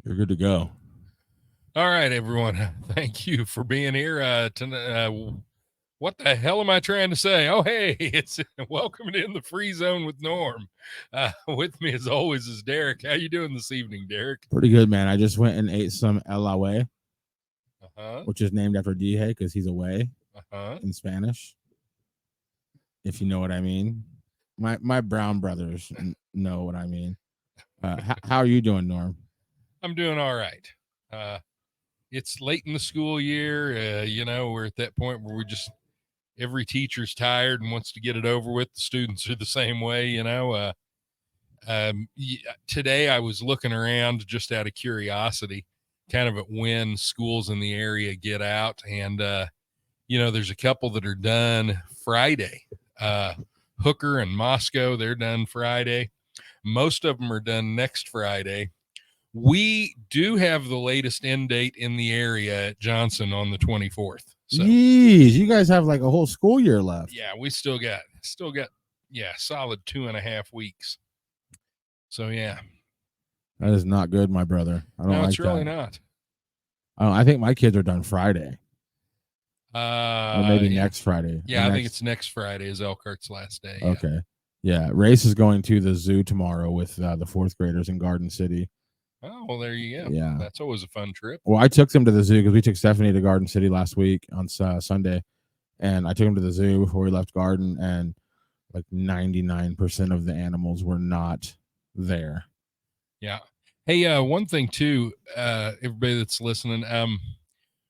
You're good to go. All right, everyone. Thank you for being here. What the hell am I trying to say? Oh, hey, it's welcome to In the Free Zone with Norm. With me, as always, is Derek. How you doing this evening, Derek? Pretty good, man. I just went and ate some elaway, Uh huh. which is named after Dije because he's away Uh huh. in Spanish, if you know what I mean. My brown brothers know what I mean. How are you doing, Norm? I'm doing all right. Uh, it's late in the school year. We're at that point where every teacher's tired and wants to get it over with. The students are the same way. Today I was looking around just out of curiosity, kind of at when schools in the area get out, and there's a couple that are done Friday. Uh, Hooker and Moscow, they're done Friday. Most of them are done next Friday. We do have the latest end date in the area at Johnson on the 24th. So, Yeez, you guys have like a whole school year left. yeah, we still got solid 2.5 weeks. So yeah, That is not good, my brother. I don't no, it's like really that. not. I think my kids are done Friday, or maybe next Friday, or Yeah, I think next. it's next Friday is Elkhart's last day. Yeah. Okay, yeah. Race is going to the zoo tomorrow with the fourth graders in Garden City. Oh, well, there you go. Yeah. That's always a fun trip. Well, I took them to the zoo because we took Stephanie to Garden City last week on Sunday, and I took them to the zoo before we left Garden, and like 99% of the animals were not there. Yeah. Hey, one thing too, everybody that's listening,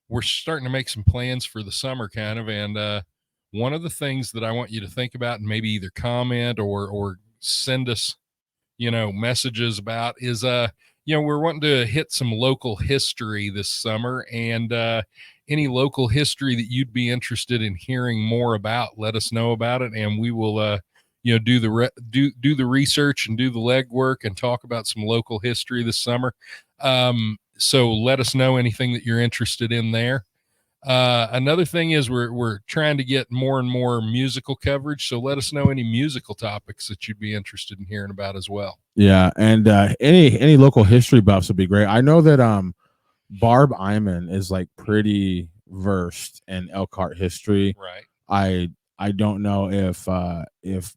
we're starting to make some plans for the summer, kind of, and one of the things that I want you to think about and maybe either comment or send us, messages about is we're wanting to hit some local history this summer, and any local history that you'd be interested in hearing more about, let us know about it, and we will do the research and do the legwork and talk about some local history this summer. So let us know anything that you're interested in there. Another thing is we're trying to get more and more musical coverage, so let us know any musical topics that you'd be interested in hearing about as well. Yeah, and any local history buffs would be great. I know that Barb Iman is like pretty versed in Elkhart history. Right. I don't know if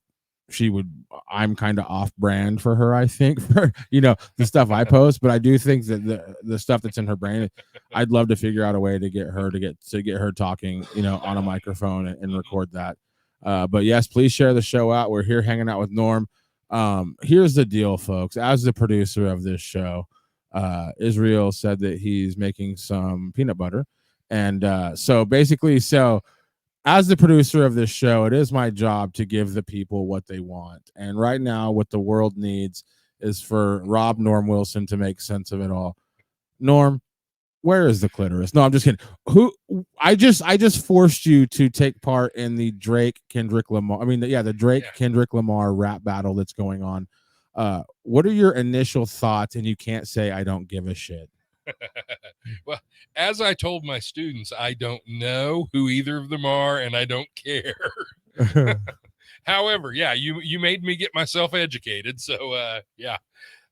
she would. I'm kind of off brand for her, I think, for the stuff I post, but I do think that the stuff that's in her brain, I'd love to figure out a way to get her talking, on a microphone and record that. But yes, please share the show out. We're here hanging out with Norm. Here's the deal, folks. As the producer of this show, Israel said that he's making some peanut butter, and so basically, as the producer of this show, it is my job to give the people what they want. And right now, what the world needs is for Rob Norm Wilson to make sense of it all. Norm, where is the clitoris? No, I'm just kidding. Who? I just forced you to take part in the Drake Kendrick Lamar. I mean, the Drake Kendrick Lamar rap battle that's going on. What are your initial thoughts? And you can't say I don't give a shit. Well, as I told my students, I don't know who either of them are, and I don't care. However, yeah, you made me get myself educated, so yeah.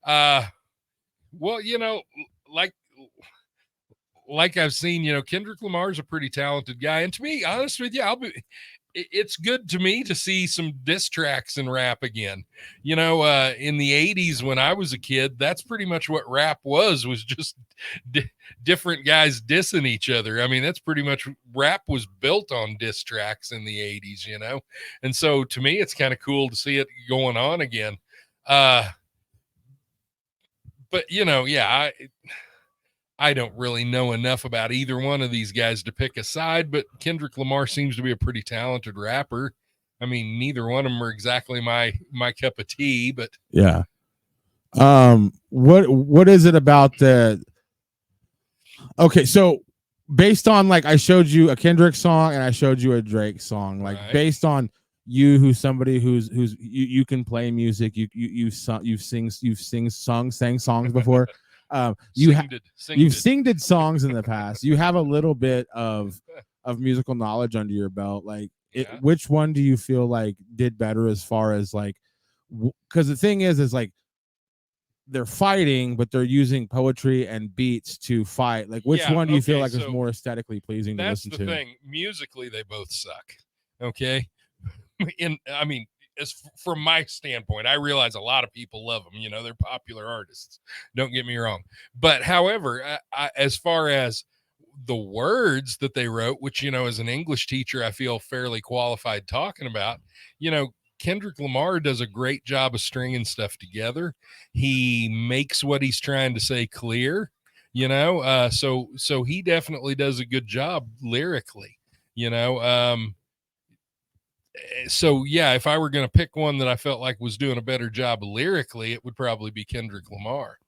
Uh, well, like like I've seen, Kendrick Lamar's a pretty talented guy, and to me, honest with you, it's good to me to see some diss tracks in rap again. In the '80s when I was a kid, that's pretty much what rap was just different guys dissing each other. I mean, that's pretty much rap was built on diss tracks in the '80s. And so to me, it's kind of cool to see it going on again. Uh, but yeah, I don't really know enough about either one of these guys to pick a side, but Kendrick Lamar seems to be a pretty talented rapper. I mean, neither one of them are exactly my cup of tea, but yeah. What is it about the? Okay, so based on, like, I showed you a Kendrick song and I showed you a Drake song, like, right. based on you, who's somebody who's you can play music, you've sang songs before. You've singed songs in the past. You have a little bit of musical knowledge under your belt. Like, which one do you feel like did better as far as, like, because the thing is like they're fighting, but they're using poetry and beats to fight. Like, which one do you feel like is more aesthetically pleasing to listen to? That's the thing. Musically, they both suck. Okay. I mean, from my standpoint, I realize a lot of people love them. They're popular artists. Don't get me wrong. But however, as far as the words that they wrote, which, as an English teacher, I feel fairly qualified talking about, Kendrick Lamar does a great job of stringing stuff together. He makes what he's trying to say clear, so he definitely does a good job lyrically, so yeah, if I were going to pick one that I felt like was doing a better job lyrically, it would probably be Kendrick Lamar.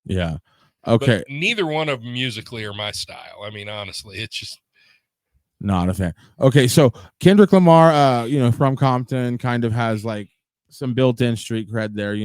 Yeah. Okay. But neither one of them musically are my style. I mean, honestly, it's just not a fan. Okay, so Kendrick Lamar, from Compton, kind of has like some built-in street cred there,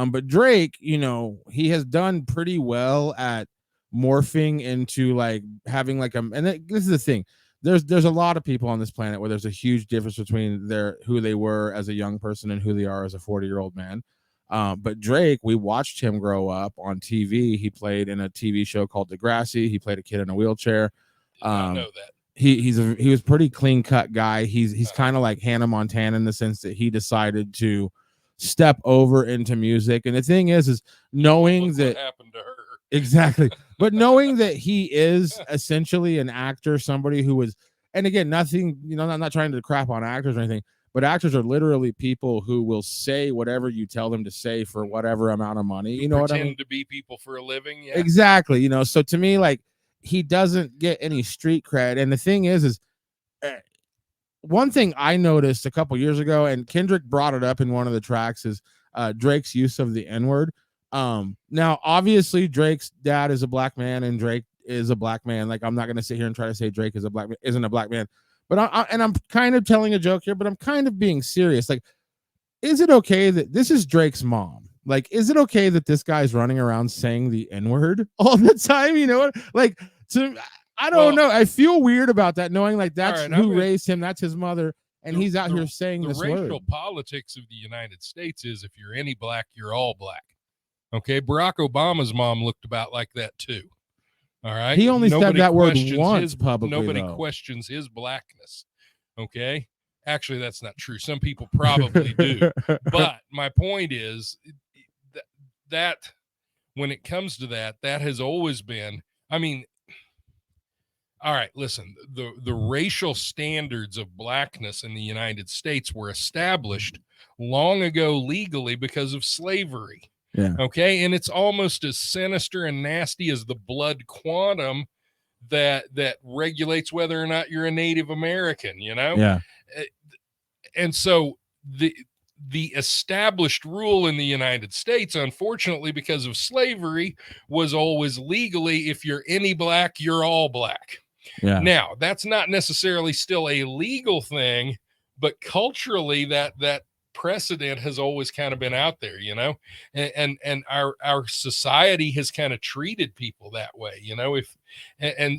but Drake, he has done pretty well at morphing into like having like and this is the thing. There's a lot of people on this planet where there's a huge difference between who they were as a young person and who they are as a 40-year-old man. But Drake, we watched him grow up on TV. He played in a TV show called Degrassi. He played a kid in a wheelchair. Did not know that. He was pretty clean cut guy. He's kind of like Hannah Montana in the sense that he decided to step over into music. And the thing is knowing that what happened to her. Exactly. But knowing that he is essentially an actor, somebody who was, and again, nothing, I'm not trying to crap on actors or anything, but actors are literally people who will say whatever you tell them to say for whatever amount of money. You know what I mean? Pretend to be people for a living. Yeah. Exactly. So to me, like, he doesn't get any street cred. And the thing is one thing I noticed a couple years ago, and Kendrick brought it up in one of the tracks, is Drake's use of the N-word. Now obviously Drake's dad is a black man and Drake is a black man. Like, I'm not going to sit here and try to say Drake is isn't a black man, but I'm kind of telling a joke here, but I'm kind of being serious. Like, is it okay that this is Drake's mom? Like, is it okay that this guy's running around saying the N-word all the time? Like, I don't know. I feel weird about that, knowing like that's who raised him. That's his mother. And he's out here saying this word. The racial politics of the United States is if you're any black, you're all black. Okay. Barack Obama's mom looked about like that too. All right. He only said that word once publicly. Nobody questions his blackness. Okay. Actually, that's not true. Some people probably do. But my point is that when it comes to that has always been, I mean, all right, listen, the racial standards of blackness in the United States were established long ago legally because of slavery. Yeah. Okay. And it's almost as sinister and nasty as the blood quantum that regulates whether or not you're a Native American, Yeah. And so the established rule in the United States, unfortunately, because of slavery, was always legally, if you're any black, you're all black. Yeah. Now, that's not necessarily still a legal thing, but culturally that precedent has always kind of been out there, and our society has kind of treated people that way,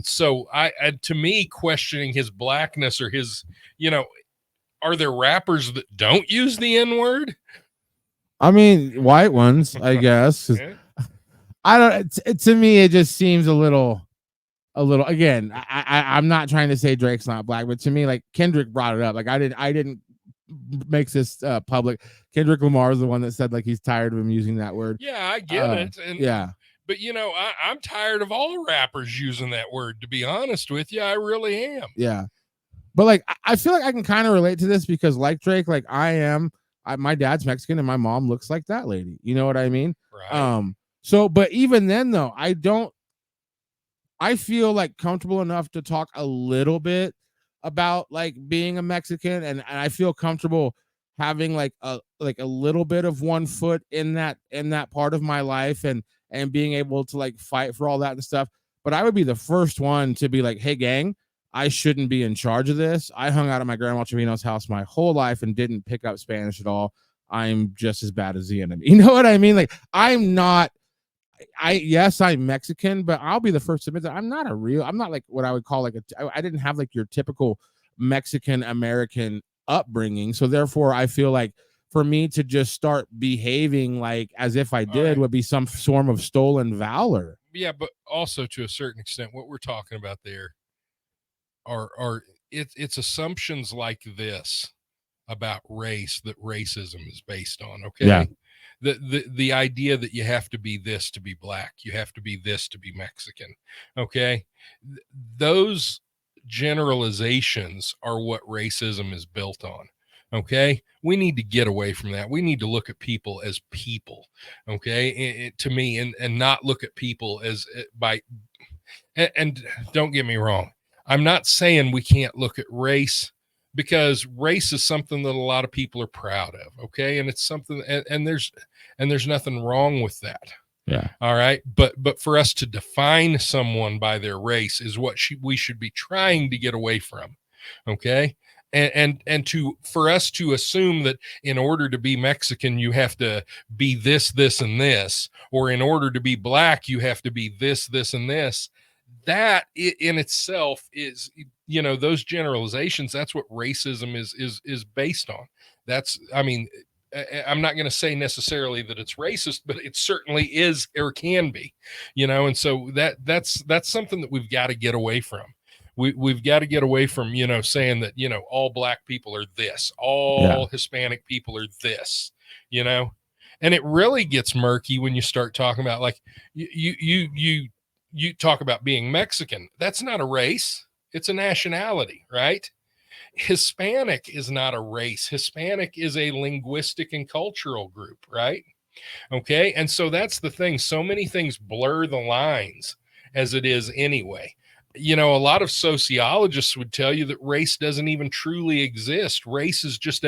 so to me, questioning his blackness or his, are there rappers that don't use the N-word? I mean, white ones, I guess. I don't. To me, it just seems a little. Again, I'm not trying to say Drake's not black, but to me, like, Kendrick brought it up. Like, I didn't make this public. Kendrick Lamar is the one that said like he's tired of him using that word. Yeah, I get it. And yeah. But I'm tired of all rappers using that word. To be honest with you, I really am. Yeah. But like, I feel like I can kind of relate to this because, like Drake, like my dad's Mexican and my mom looks like that lady. You know what I mean? Right. So, but even then, though, I feel like comfortable enough to talk a little bit about like being a Mexican, and I feel comfortable having like a little bit of one foot in that part of my life, and being able to like fight for all that and stuff. But I would be the first one to be like, hey, gang, I shouldn't be in charge of this. I hung out at my grandma Trevino's house my whole life and didn't pick up Spanish at all. I'm just as bad as the enemy. You know what I mean? Like, I'm Mexican, but I'll be the first to admit that I'm not like what I would call like I didn't have like your typical Mexican American upbringing. So therefore I feel like for me to just start behaving like as if I did would be some form of stolen valor. Yeah, but also to a certain extent, what we're talking about there are it's assumptions like this about race that racism is based on. Okay. Yeah. The idea that you have to be this to be black, you have to be this to be Mexican. Okay. Those generalizations are what racism is built on. Okay. We need to get away from that. We need to look at people as people. Okay. To me, and not look at people as by, and don't get me wrong. I'm not saying we can't look at race, because race is something that a lot of people are proud of. Okay. And it's something, and there's nothing wrong with that. Yeah. All right. But for us to define someone by their race is what we should be trying to get away from. Okay. And for us to assume that in order to be Mexican, you have to be this, this, and this, or in order to be black, you have to be this, this, and this. That in itself is, those generalizations, that's what racism is based on. That's, I mean, I'm not going to say necessarily that it's racist, but it certainly is or can be, and so that's something that we've got to get away from. We've got to get away from, saying that, all black people are this, all Hispanic people are this, and it really gets murky when you start talking about, like, you talk about being Mexican. That's not a race. It's a nationality, right? Hispanic is not a race. Hispanic is a linguistic and cultural group, right? Okay. And so that's the thing. So many things blur the lines as it is anyway. A lot of sociologists would tell you that race doesn't even truly exist. Race is just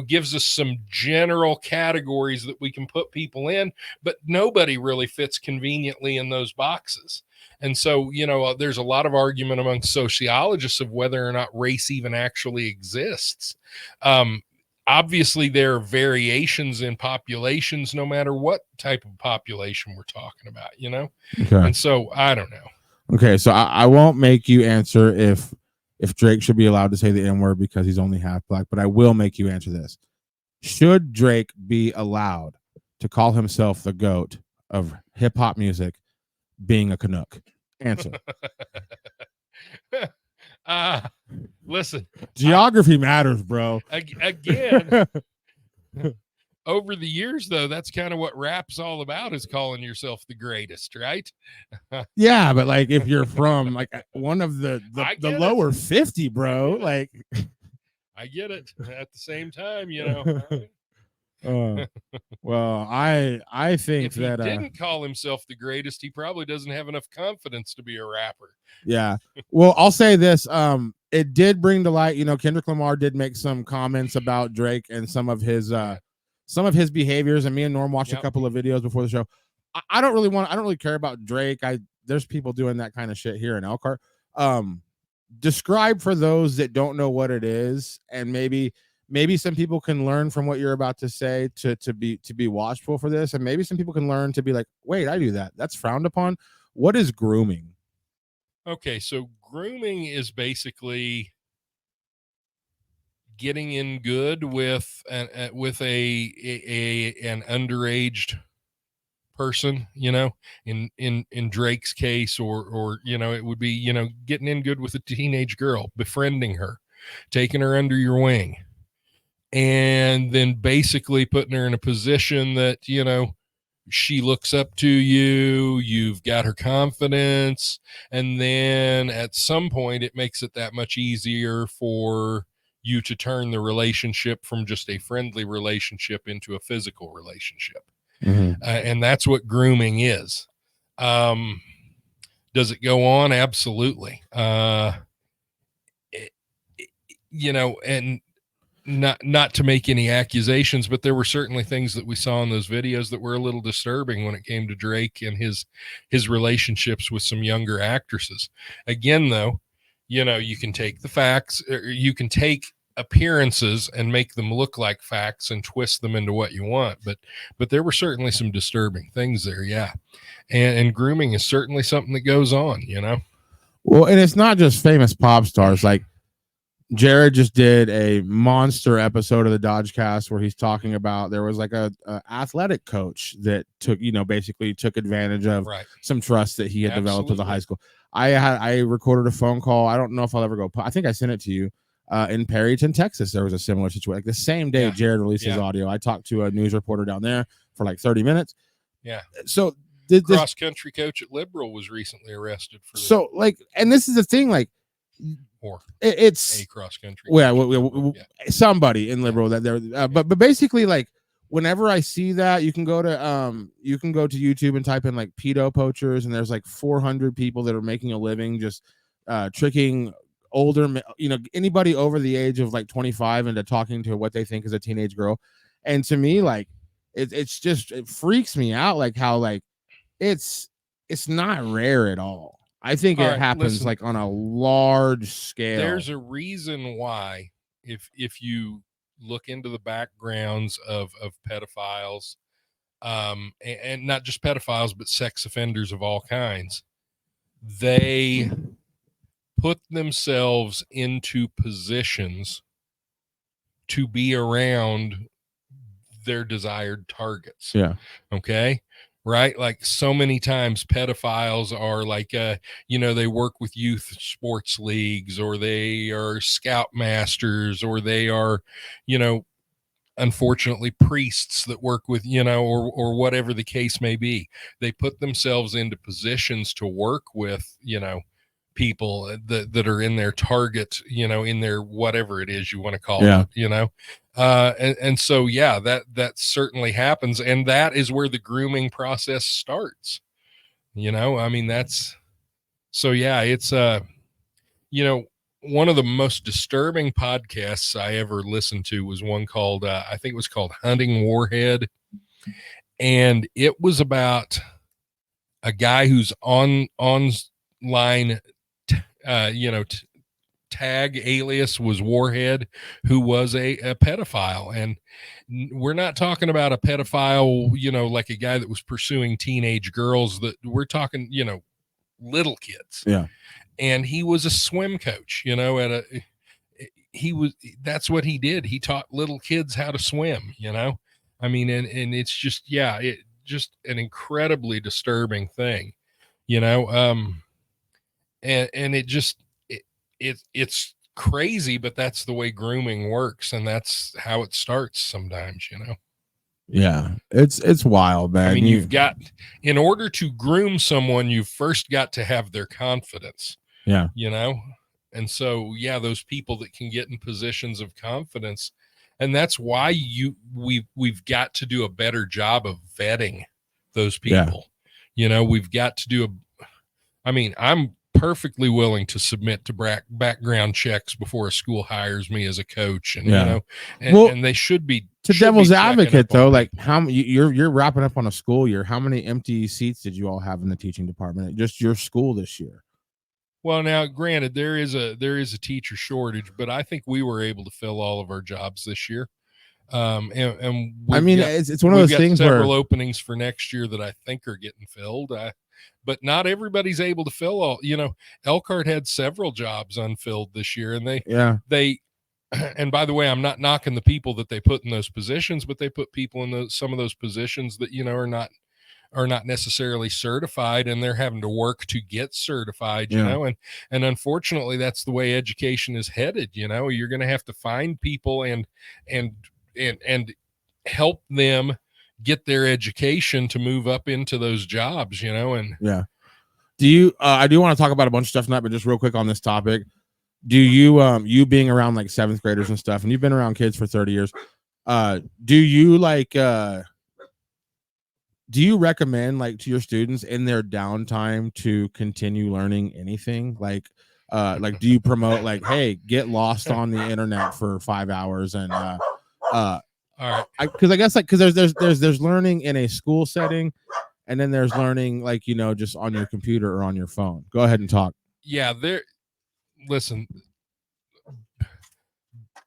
gives us some general categories that we can put people in, but nobody really fits conveniently in those boxes. And so, there's a lot of argument among sociologists of whether or not race even actually exists. Obviously, there are variations in populations, no matter what type of population we're talking about, Okay. And so I don't know. Okay, so I won't make you answer if Drake should be allowed to say the N-word because he's only half black, but I will make you answer this. Should Drake be allowed to call himself the GOAT of hip-hop music being a Canuck? Answer. Listen. Geography matters, bro. Again. Over the years, though, that's kind of what rap's all about, is calling yourself the greatest, right? Yeah, but like if you're from like one of the lower 50, bro, like I get it. At the same time, well, I think if he that didn't call himself the greatest, he probably doesn't have enough confidence to be a rapper. Yeah. Well, I'll say this. It did bring to light, Kendrick Lamar did make some comments about Drake and some of his behaviors, and me and Norm watched a couple of videos before the show. I don't really care about Drake. There's people doing that kind of shit here in Elkhart. Describe for those that don't know what it is, and maybe some people can learn from what you're about to say to be watchful for this, and maybe some people can learn to be like, wait, I do that. That's frowned upon. What is grooming? Okay, so grooming is basically getting in good with an underage person, in Drake's case, or it would be, getting in good with a teenage girl, befriending her, taking her under your wing, and then basically putting her in a position that, she looks up to you, you've got her confidence, and then at some point it makes it that much easier for you to turn the relationship from just a friendly relationship into a physical relationship. Mm-hmm. And that's what grooming is. Does it go on? Absolutely. And not to make any accusations, but there were certainly things that we saw in those videos that were a little disturbing when it came to Drake and his relationships with some younger actresses. Again, though, you can take the facts, or you can take appearances and make them look like facts and twist them into what you want. But there were certainly some disturbing things there. Yeah. And grooming is certainly something that goes on, Well, and it's not just famous pop stars. Like, Jared just did a monster episode of the Dodgecast where he's talking about there was like a athletic coach that took, basically took advantage of Right. some trust that he had developed with the Absolutely. high school. I recorded a phone call. I don't know if I'll ever go. I think I sent it to you. In Perryton, Texas, there was a similar situation. Like the same day Yeah. Jared released his Yeah. audio, I talked to a news reporter down there for like 30 minutes. Yeah. So Cross country coach at Liberal was recently arrested for so like, and this is the thing, like, or it's a cross country. well, Yeah. somebody in Liberal that they're but basically, like, whenever I see that, you can go to YouTube and type in like pedo poachers, and there's like 400 people that are making a living just tricking older, anybody over the age of like 25 into talking to what they think is a teenage girl. And to me, like, it's just, it freaks me out, like how, like, it's not rare at all. I think it happens like on a large scale. There's a reason why, if you look into the backgrounds of pedophiles, and not just pedophiles, but sex offenders of all kinds, they put themselves into positions to be around their desired targets. Yeah. Okay. Right. Like so many times pedophiles are like, they work with youth sports leagues, or they are scoutmasters, or they are, unfortunately priests that work with, or whatever the case may be. They put themselves into positions to work with, people that are in their target, in their whatever it is you want to call it, and so that certainly happens, and that is where the grooming process starts. I mean, that's so it's one of the most disturbing podcasts I ever listened to was one called I think it was called Hunting Warhead, and it was about a guy who's online tag alias was Warhead, who was a pedophile. And we're not talking about a pedophile, like a guy that was pursuing teenage girls. That we're talking, little kids. Yeah. And he was a swim coach, that's what he did. He taught little kids how to swim, I mean, and it's just, it just an incredibly disturbing thing, and it just, it's crazy, but that's the way grooming works, and that's how it starts sometimes. Yeah, it's wild, man. I mean, you've got, in order to groom someone, you've first got to have their confidence. Yeah. And so those people that can get in positions of confidence, and that's why we've got to do a better job of vetting those people. We've got to do I'm perfectly willing to submit to background checks before a school hires me as a coach, and and they should be. To devil's advocate, though, like, how you're wrapping up on a school year, how many empty seats did you all have in the teaching department at just your school this year? Well, now, granted, there is a teacher shortage, but I think we were able to fill all of our jobs this year. And I mean, it's one of those things where several openings for next year that I think are getting filled. But not everybody's able to fill all. Elkhart had several jobs unfilled this year, and they. And by the way, I'm not knocking the people that they put in those positions, but they put people in some of those positions that are not necessarily certified, and they're having to work to get certified. And unfortunately, that's the way education is headed. You're going to have to find people and help them get their education to move up into those jobs, and do you I do want to talk about a bunch of stuff tonight, but just real quick on this topic, do you you being around like 7th graders and stuff, and you've been around kids for 30 years, do you like do you recommend, like, to your students in their downtime to continue learning anything? Like do you promote, like, hey, get lost on the internet for 5 hours and all right, because I guess, like, because there's learning in a school setting, and then there's learning, like, just on your computer or on your phone. Go ahead and talk. Listen,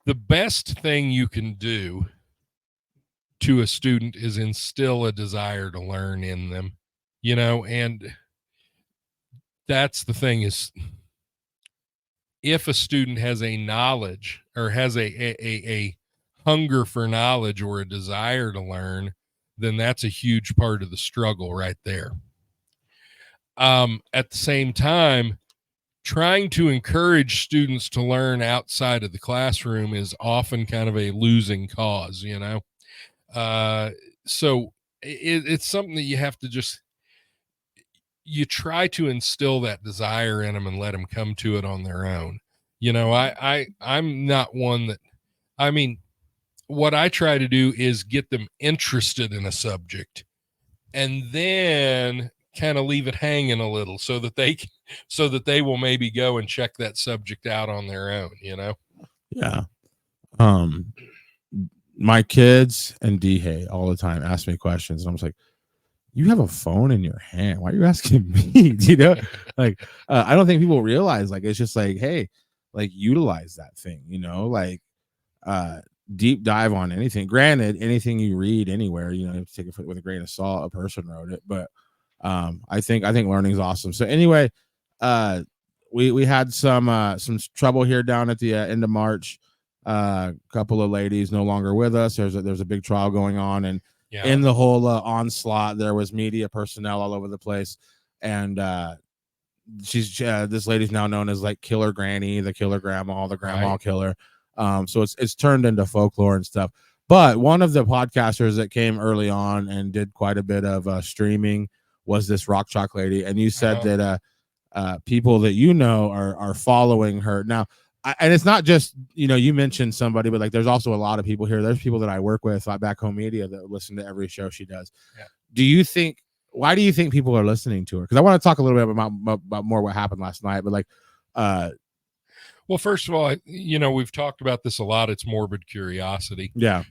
the best thing you can do to a student is instill a desire to learn in them, and that's the thing is, if a student has a knowledge or has a hunger for knowledge or a desire to learn, then that's a huge part of the struggle right there. At the same time, trying to encourage students to learn outside of the classroom is often kind of a losing cause, you know? So it's something that you have to just, you try to instill that desire in them and let them come to it on their own. You know, I'm not one that, I mean, what I try to do is get them interested in a subject and then kind of leave it hanging a little so that they will maybe go and check that subject out on their own, you know? Yeah. My kids and D-Hay all the time ask me questions, and I'm just like, you have a phone in your hand. Why are you asking me? You know, like, I don't think people realize, like, it's just like, hey, like, utilize that thing, you know, like, deep dive on anything. Granted, anything you read anywhere, you know, you have to take it with a grain of salt. A person wrote it, but I think learning is awesome. So anyway, we had some trouble here down at the end of March. A couple of ladies no longer with us. There's a big trial going on, and in the whole onslaught, there was media personnel all over the place, and she's this lady's now known as like Killer Granny, the Killer Grandma, the Grandma Killer. So it's turned into folklore and stuff. But one of the podcasters that came early on and did quite a bit of streaming was this Rock Chalk lady, and you said that people that you know are following her now. And it's not just, you know, you mentioned somebody, but like there's also a lot of people here. There's people that I work with back home media that listen to every show she does. Yeah. Do you think, why do you think people are listening to her? Because I want to talk a little bit about more what happened last night, but like, well, first of all, you know, we've talked about this a lot. It's morbid curiosity. Yeah.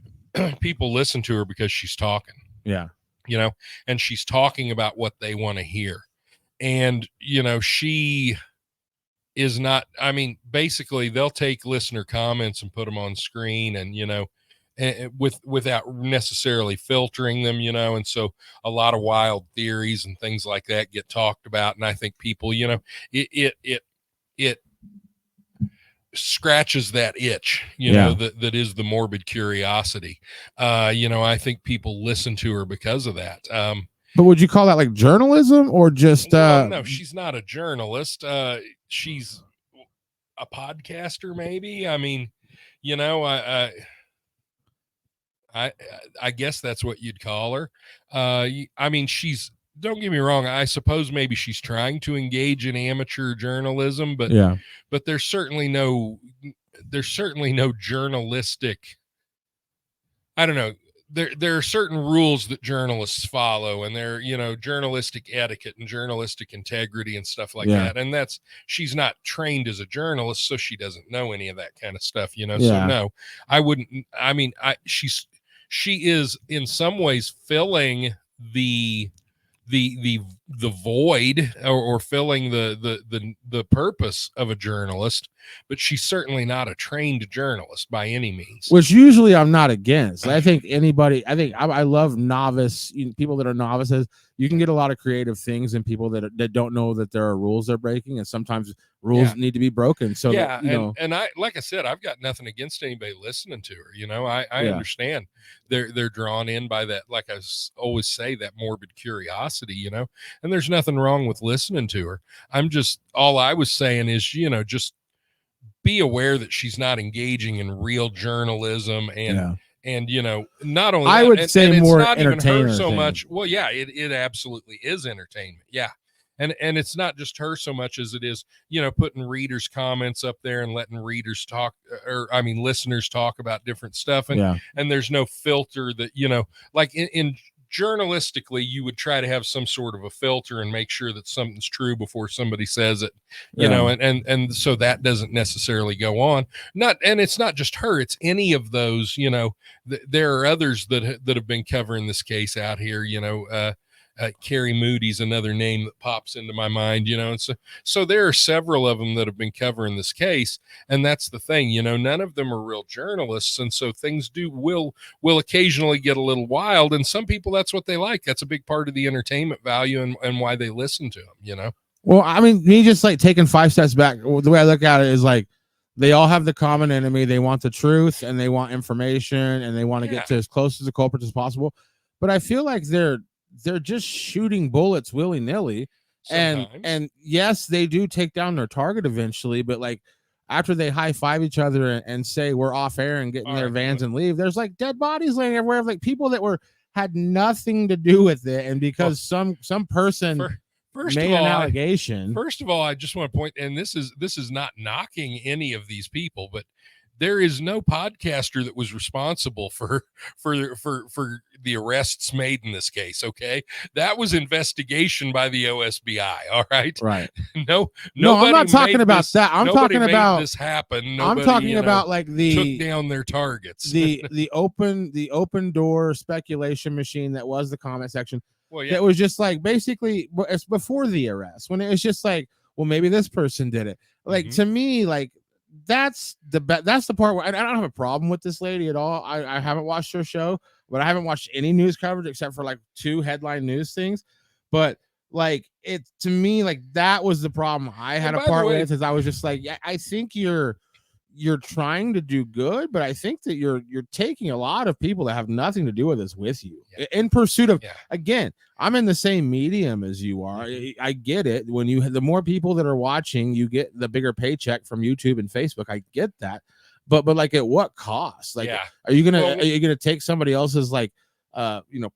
People listen to her because she's talking. Yeah. You know, and she's talking about what they want to hear. And, you know, she is not, I mean, basically they'll take listener comments and put them on screen and, you know, without necessarily filtering them, you know, and so a lot of wild theories and things like that get talked about. And I think people, you know, it scratches that itch, you know, that is the morbid curiosity. You know, I think people listen to her because of that. But would you call that like journalism or just well, no, she's not a journalist. She's a podcaster, maybe. I mean, you know, I guess that's what you'd call her. I mean, don't get me wrong. I suppose maybe she's trying to engage in amateur journalism, but but there's certainly no journalistic, I don't know. There are certain rules that journalists follow, and they're, you know, journalistic etiquette and journalistic integrity and stuff like that. And she's not trained as a journalist, so she doesn't know any of that kind of stuff, you know? So no, I wouldn't. I mean, she is in some ways filling the void or filling the purpose of a journalist, but she's certainly not a trained journalist by any means, which usually I'm not against. I think I love novice people that are novices. You can get a lot of creative things in people that don't know that there are rules they're breaking, and sometimes rules need to be broken. So and I, like I said, I've got nothing against anybody listening to her. You know, I understand they're drawn in by that, like I always say, that morbid curiosity, you know, and there's nothing wrong with listening to her. All I was saying is, you know, just be aware that she's not engaging in real journalism and you know, not only I would say more it's not even her so much. Well, yeah, it absolutely is entertainment. Yeah. And it's not just her so much as it is, you know, putting readers' comments up there and letting readers talk, listeners talk about different stuff. And there's no filter that, you know, like in journalistically, you would try to have some sort of a filter and make sure that something's true before somebody says it, you know, and so that doesn't necessarily go on. And it's not just her, it's any of those, you know, there are others that have been covering this case out here, you know, Carrie Moody's another name that pops into my mind, you know, and so there are several of them that have been covering this case, and that's the thing, you know, none of them are real journalists, and so things will occasionally get a little wild, and some people, that's what they like. That's a big part of the entertainment value and why they listen to them, you know. Well, I mean, me just like taking 5 steps back. The way I look at it is like they all have the common enemy. They want the truth and they want information and they want to Yeah, get to as close to the culprit as possible. But I feel like they're just shooting bullets willy nilly. sometimes. And yes, they do take down their target eventually. But like after they high five each other and say we're off air and get in All their right, vans and leave, there's like dead bodies laying everywhere. Like people that were had nothing to do with it, and well, because some person first of made an all, allegation. I just want to point, and this is not knocking any of these people, but there is no podcaster that was responsible for the arrests made in this case. Okay, that was investigation by the OSBI. All right, Right. no, No, I'm nobody not talking made about this. that. I'm Nobody talking made about this happen. I'm Nobody, talking about like took down their targets. the open door speculation machine that was the comment section. Well, yeah, That was just like basically it's before the arrest when it was just like, well, maybe this person did it. Like Mhm. to me, like that's the part where I don't have a problem with this lady at all. I haven't watched her show, but I haven't watched any news coverage except for like 2 headline news things. But like it to me, like that was the problem I had And a by the part way, with is I was just like, yeah, I think you're trying to do good, but I think that you're taking a lot of people that have nothing to do with this with you yeah, in pursuit of. yeah. Again, I'm in the same medium as you are. Mhm. I get it. When you the more people that are watching, you get the bigger paycheck from YouTube and Facebook. I get that, but like at what cost? Like, Yeah. are Well, you gonna take somebody else's like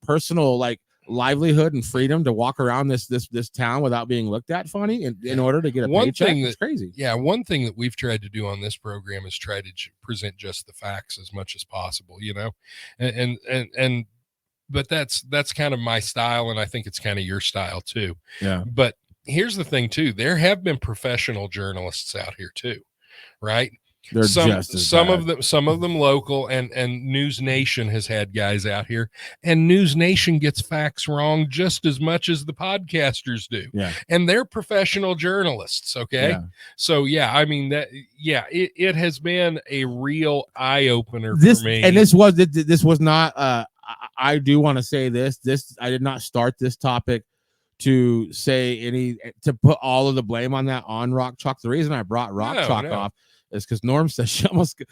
personal like livelihood and freedom to walk around this town without being looked at funny in yeah. order to get a One paycheck? thing It's that, crazy. yeah, one thing that we've tried to do on this program is try to present just the facts as much as possible, and but that's kind of my style, and I think it's kind of your style too. Yeah. But here's the thing too: there have been professional journalists out here too, right? They're some just as some bad. of them some of them local, and News Nation has had guys out here, and News Nation gets facts wrong just as much as the podcasters do, Yeah. and they're professional journalists. Okay, Yeah. so yeah, I mean that, yeah, it has been a real eye-opener for This me. and this was not I do want to say this I did not start this topic to say any to put all of the blame on that on Rock Chalk. The reason I brought Rock Chalk No. off is because Norm says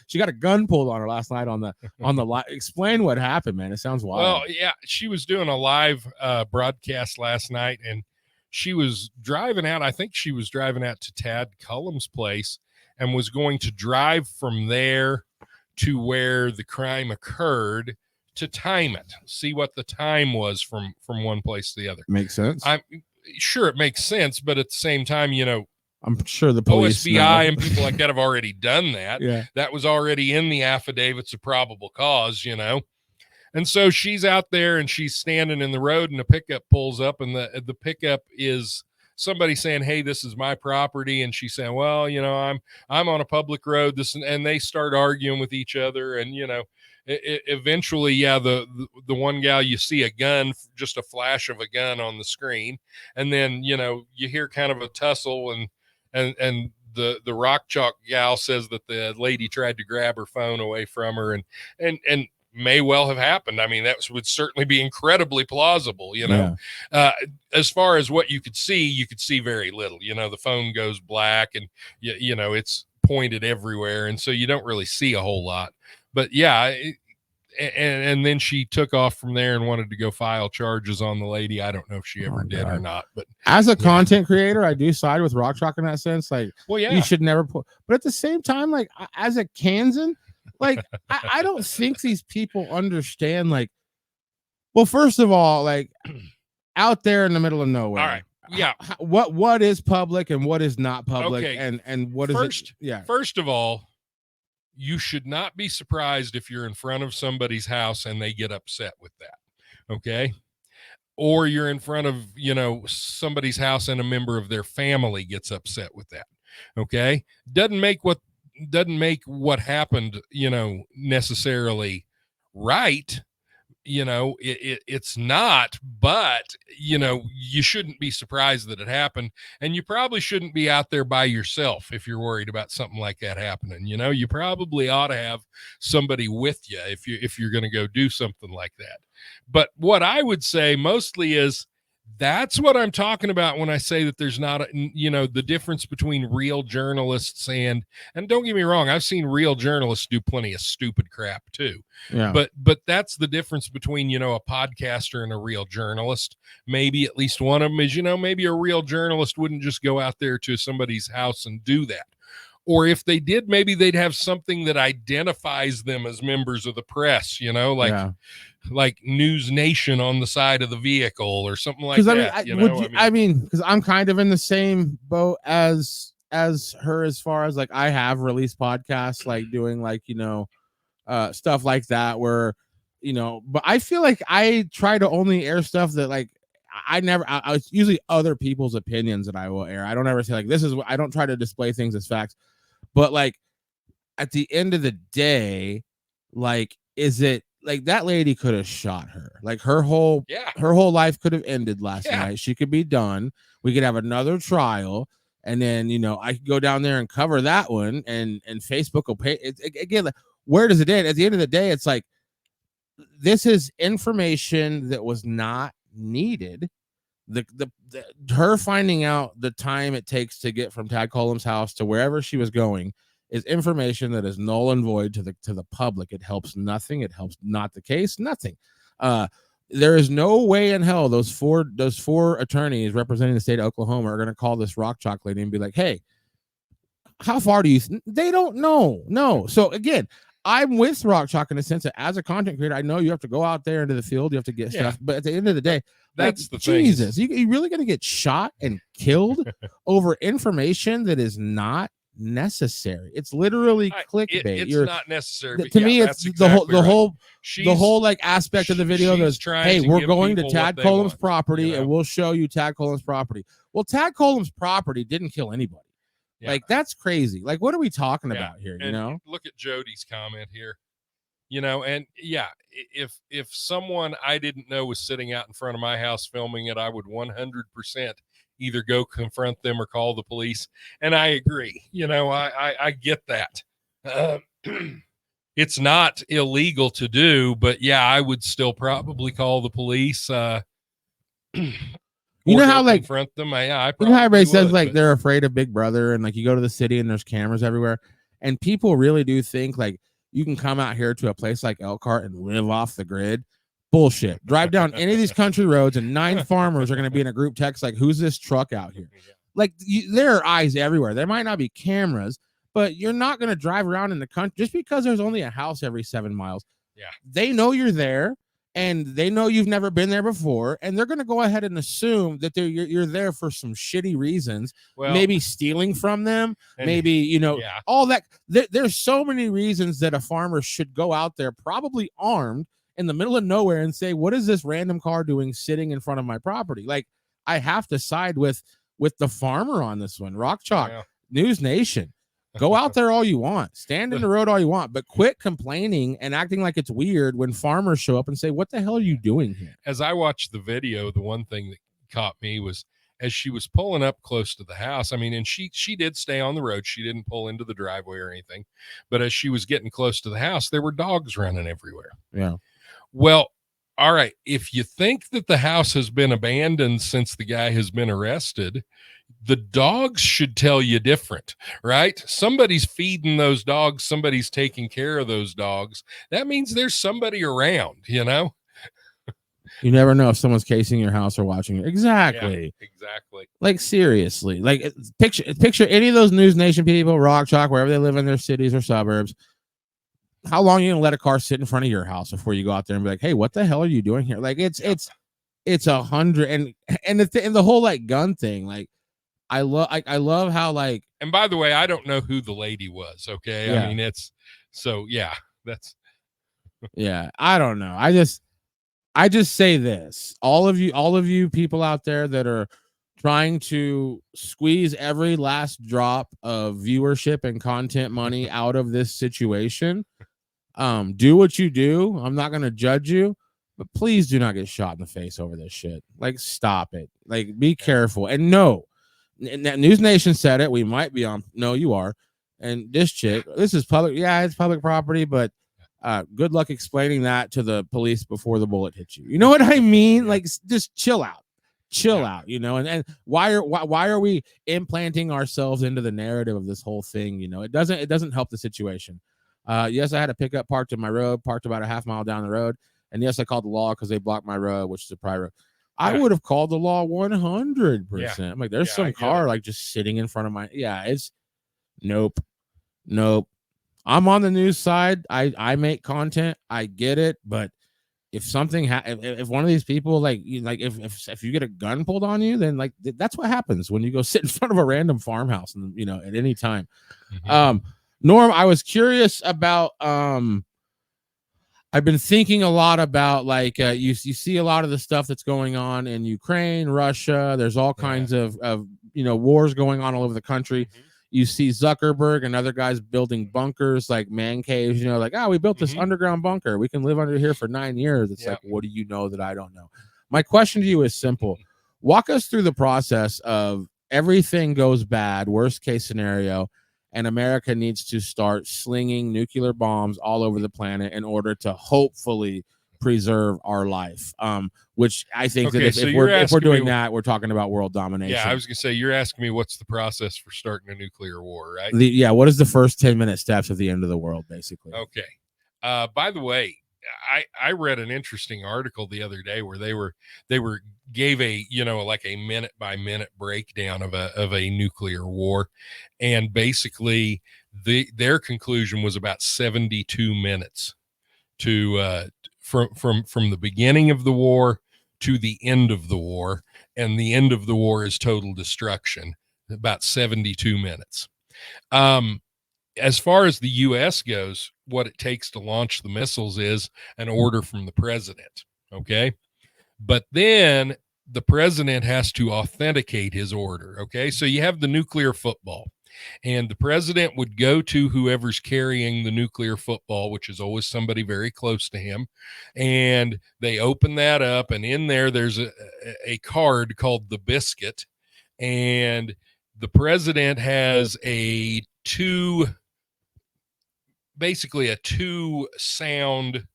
she got a gun pulled on her last night on the live. Explain what happened, man. It sounds wild. Well, yeah, she was doing a live broadcast last night, and she was driving out. I think she was driving out to Tad Cullum's place and was going to drive from there to where the crime occurred to time it, see what the time was from one place to the other. Makes sense. I'm sure it makes sense, but at the same time, I'm sure the police OSBI and people like that have already done that. Yeah. That was already in the affidavits of probable cause, And so she's out there and she's standing in the road, and a pickup pulls up, and the pickup is somebody saying, "Hey, this is my property," and she's saying, "Well, I'm on a public road." And they start arguing with each other, and eventually, yeah, the one gal, you see a gun, just a flash of a gun on the screen, and then you hear kind of a tussle, and the Rock Chalk gal says that the lady tried to grab her phone away from her, and may well have happened. I mean, that would certainly be incredibly plausible, Yeah. As far as what you could see very little. The phone goes black, and it's pointed everywhere, and so you don't really see a whole lot. But yeah, and then she took off from there and wanted to go file charges on the lady. I don't know if she ever did or not, but as a content creator, I do side with Rock Chalk in that sense. Like, well, yeah, you should never put, but at the same time, like as a Kansan, like I don't think these people understand. Like, well, first of all, like out there in the middle of nowhere. All right. Yeah. What is public and what is not public, Okay. and what is it? Yeah. First of all, you should not be surprised if you're in front of somebody's house and they get upset with that. Okay. Or you're in front of, somebody's house and a member of their family gets upset with that. Okay. Doesn't make what happened, necessarily right. It's not, but you shouldn't be surprised that it happened, and you probably shouldn't be out there by yourself if you're worried about something like that happening. You probably ought to have somebody with you if you're going to go do something like that. But what I would say mostly is That's what I'm talking about when I say that there's not, the difference between real journalists and don't get me wrong, I've seen real journalists do plenty of stupid crap too. Yeah. But that's the difference between, a podcaster and a real journalist. Maybe at least one of them is, maybe a real journalist wouldn't just go out there to somebody's house and do that. Or if they did, maybe they'd have something that identifies them as members of the press, like News Nation on the side of the vehicle or something like that. I mean, because I'm kind of in the same boat as her, as far as like I have released podcasts, like doing like stuff like that, where but I feel like I try to only air stuff that like it's usually other people's opinions that I will air. I don't ever say like this is what I don't try to display things as facts, but like at the end of the day, like is it like that lady could have shot her, like her whole life could have ended last night. She could be done. We could have another trial, and then I could go down there and cover that one, and Facebook will pay it again. Like, where does it end? At the end of the day, it's like this is information that was not needed. Her finding out the time it takes to get from Tad Colum's house to wherever she was going is information that is null and void to the public. It helps nothing. It helps not the case. Nothing. There is no way in hell those four attorneys representing the state of Oklahoma are going to call this rock chalk lady and be like, "Hey, how far do you?" They don't know. No. So again, I'm with rock chalk in the sense that as a content creator, I know you have to go out there into the field, you have to get stuff, but at the end of the day, that's like, the thing. Jesus, you really going to get shot and killed over information that is not necessary. It's literally clickbait. It's not necessary. To me, it's exactly the whole like aspect of the video that is, hey, we're going to Tad Colum's property and we'll show you Tad Colum's property. Well, Tad Colum's property didn't kill anybody. Yeah. Like that's crazy. Like, what are we talking about here? And look at Jody's comment here. And if someone I didn't know was sitting out in front of my house filming it, I would 100% either go confront them or call the police. And I agree. I get that. It's not illegal to do, but I would still probably call the police. You know how like confront them? I how everybody says like they're afraid of Big Brother, and like you go to the city and there's cameras everywhere, and people really do think like you can come out here to a place like Elkhart and live off the grid. Bullshit. Drive down any of these country roads and 9 farmers are going to be in a group text like, who's this truck out here? Like there are eyes everywhere. There might not be cameras, but you're not going to drive around in the country just because there's only a house every 7 miles. Yeah. They know you're there. And they know you've never been there before, and they're going to go ahead and assume that you're there for some shitty reasons, maybe stealing from them, maybe, all that. There's so many reasons that a farmer should go out there, probably armed, in the middle of nowhere and say, what is this random car doing sitting in front of my property? Like, I have to side with the farmer on this one. Rock Chalk, News Nation. Go out there all you want. Stand in the road all you want, but quit complaining and acting like it's weird when farmers show up and say, what the hell are you doing here? As I watched the video, the one thing that caught me was as she was pulling up close to the house. I mean, and she did stay on the road. She didn't pull into the driveway or anything. But as she was getting close to the house, there were dogs running everywhere. Yeah. Well, all right. If you think that the house has been abandoned since the guy has been arrested, the dogs should tell you different, right? Somebody's feeding those dogs. Somebody's taking care of those dogs. That means there's somebody around, You never know if someone's casing your house or watching it. Exactly. Yeah, exactly. Like, seriously. Like, picture any of those News Nation people, Rock Chalk, wherever they live in their cities or suburbs. How long are you going to let a car sit in front of your house before you go out there and be like, hey, what the hell are you doing here? Like, it's 100. And the whole, like, gun thing, like, I love how like, and by the way, I don't know who the lady was. Okay. Yeah. I mean, that's I don't know. I just say this, all of you people out there that are trying to squeeze every last drop of viewership and content money out of this situation, do what you do. I'm not going to judge you, but please do not get shot in the face over this shit. Like, stop it. Like, be careful. And no, News Nation said it. We might be on. No, you are. And this chick, this is public. Yeah, it's public property, but good luck explaining that to the police before the bullet hits you. You know what I mean? Like, just chill out. chill out, and why are we implanting ourselves into the narrative of this whole thing? It doesn't help the situation. Yes, I had a pickup parked in my road, parked about a half mile down the road, and yes, I called the law because they blocked my road, which is a private road. I would have called the law 100%. I'm like, there's some car like just sitting in front of my. Yeah, it's nope. I'm on the news side. I make content. I get it, but if something if one of these people if you get a gun pulled on you, then that's what happens when you go sit in front of a random farmhouse and at any time. Norm, I was curious about I've been thinking a lot about you see a lot of the stuff that's going on in Ukraine, Russia. There's all kinds of wars going on all over the country. You see Zuckerberg and other guys building bunkers like man caves, we built this underground bunker. We can live under here for 9 years. It's like, what do you know that I don't know? My question to you is simple. Walk us through the process of everything goes bad, worst case scenario, and America needs to start slinging nuclear bombs all over the planet in order to hopefully preserve our life. Which I think that if we're doing that, we're talking about world domination. Yeah, I was gonna say, you're asking me what's the process for starting a nuclear war, right? What is the first 10-minute steps of the end of the world, basically? Okay. By the way, I read an interesting article the other day where they gave a a minute by minute breakdown of a nuclear war, and basically their conclusion was about 72 minutes to from the beginning of the war to the end of the war, and the end of the war is total destruction. About 72 minutes. As far as the U.S. goes, what it takes to launch the missiles is an order from the president, okay? But then the president has to authenticate his order, okay? So you have the nuclear football, and the president would go to whoever's carrying the nuclear football, which is always somebody very close to him, and they open that up, and in there's a card called the biscuit, and the president has basically a 2-sound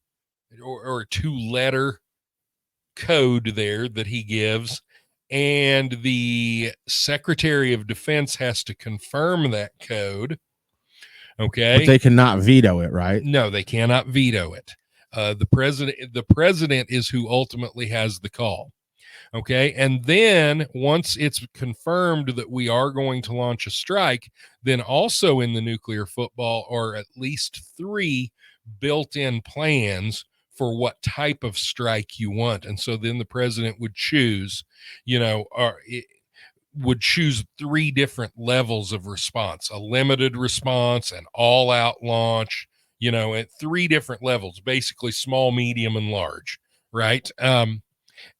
or 2-letter code there that he gives, and the Secretary of Defense has to confirm that code. Okay, but they cannot veto it, right? No, they cannot veto it. The president is who ultimately has the call. Okay. And then once it's confirmed that we are going to launch a strike, then also in the nuclear football are at least 3 built-in plans for what type of strike you want. And so then the president would choose, would choose 3 different levels of response: a limited response, an all-out launch, at 3 different levels, basically small, medium, and large, right?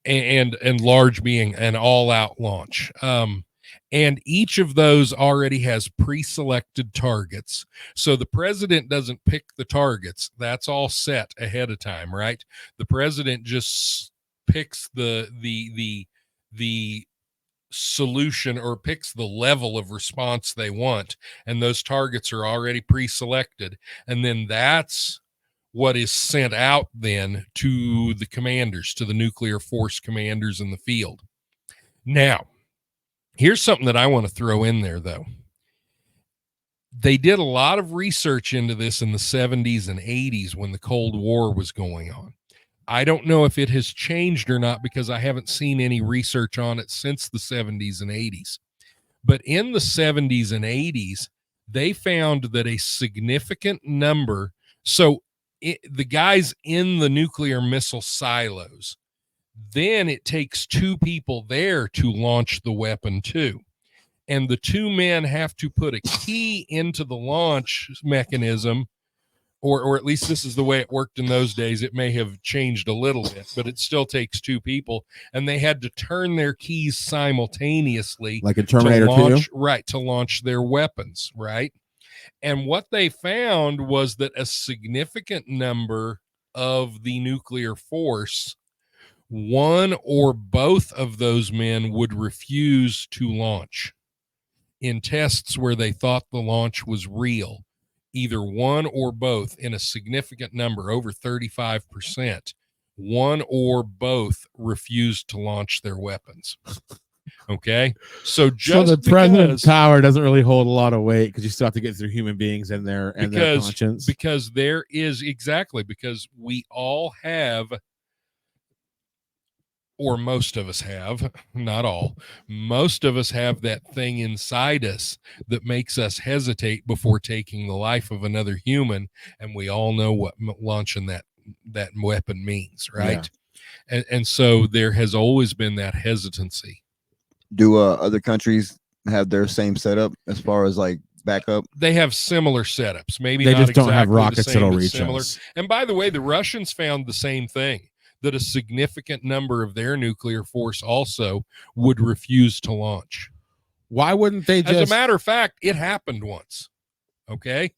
And large being an all-out launch. And each of those already has pre-selected targets. So the president doesn't pick the targets. That's all set ahead of time, right? The president just picks the solution, or picks the level of response they want, and those targets are already pre-selected. And then that's what is sent out then to the commanders, to the nuclear force commanders in the field. Now, here's something that I want to throw in there, though. They did a lot of research into this in the 70s and 80s when the Cold War was going on. I don't know if it has changed or not, because I haven't seen any research on it since the 70s and 80s. But in the 70s and 80s, they found that a significant number, the guys in the nuclear missile silos, then it takes 2 people there to launch the weapon too. And the 2 men have to put a key into the launch mechanism, or at least this is the way it worked in those days. It may have changed a little bit, but it still takes 2 people, and they had to turn their keys simultaneously, like a Terminator 2, right, to launch their weapons, right? And what they found was that a significant number of the nuclear force, one or both of those men would refuse to launch in tests where they thought the launch was real. Either one or both, in a significant number, over 35%, one or both refused to launch their weapons. Okay, so the president's power doesn't really hold a lot of weight because you still have to get through human beings and their conscience. Because there is because we all have, or most of us have, not all, most of us have that thing inside us that makes us hesitate before taking the life of another human, and we all know what launching that weapon means, right? Yeah. And so there has always been that hesitancy. Do other countries have their same setup as far as like backup? They have similar setups. Maybe they not just exactly don't have rockets the same, that'll reach similar. us. And by the way, the Russians found the same thing, that a significant number of their nuclear force also would refuse to launch. Why wouldn't they just? As a matter of fact, it happened once. Okay.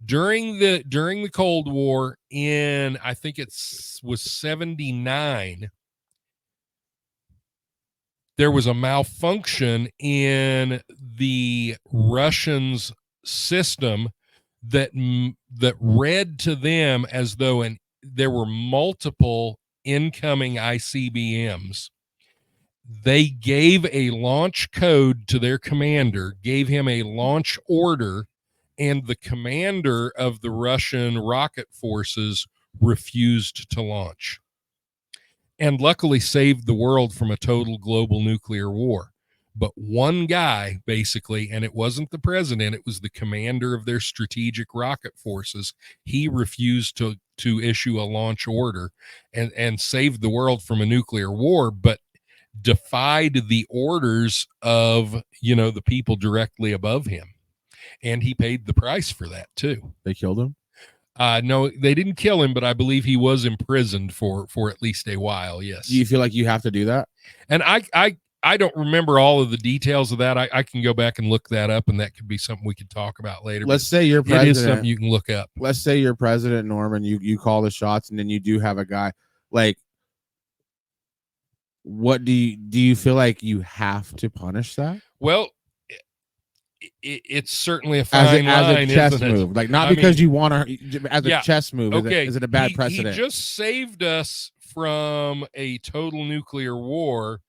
During the Cold War in, I think was 79, there was a malfunction in the Russians' system that read to them as though there were multiple incoming ICBMs. They gave a launch code to their commander, gave him a launch order, and the commander of the Russian rocket forces refused to launch, and luckily saved the world from a total global nuclear war. But one guy, basically, and it wasn't the president, it was the commander of their strategic rocket forces, he refused to issue a launch order and saved the world from a nuclear war, but defied the orders of, the people directly above him. And he paid the price for that too. They killed him? No, they didn't kill him, but I believe he was imprisoned for at least a while. Yes. Do you feel like you have to do that? And I don't remember all of the details of that. I can go back and look that up, and that could be something we could talk about later. Let's say you're president. It is something you can look up. Let's say you're president, Norman. You call the shots, and then you do have a guy. Like, what do you feel like you have to punish that? Well, it's certainly a fine line, as a chess move, like not because you want to, as a chess move. Okay, is it a bad precedent? He just saved us from a total nuclear war,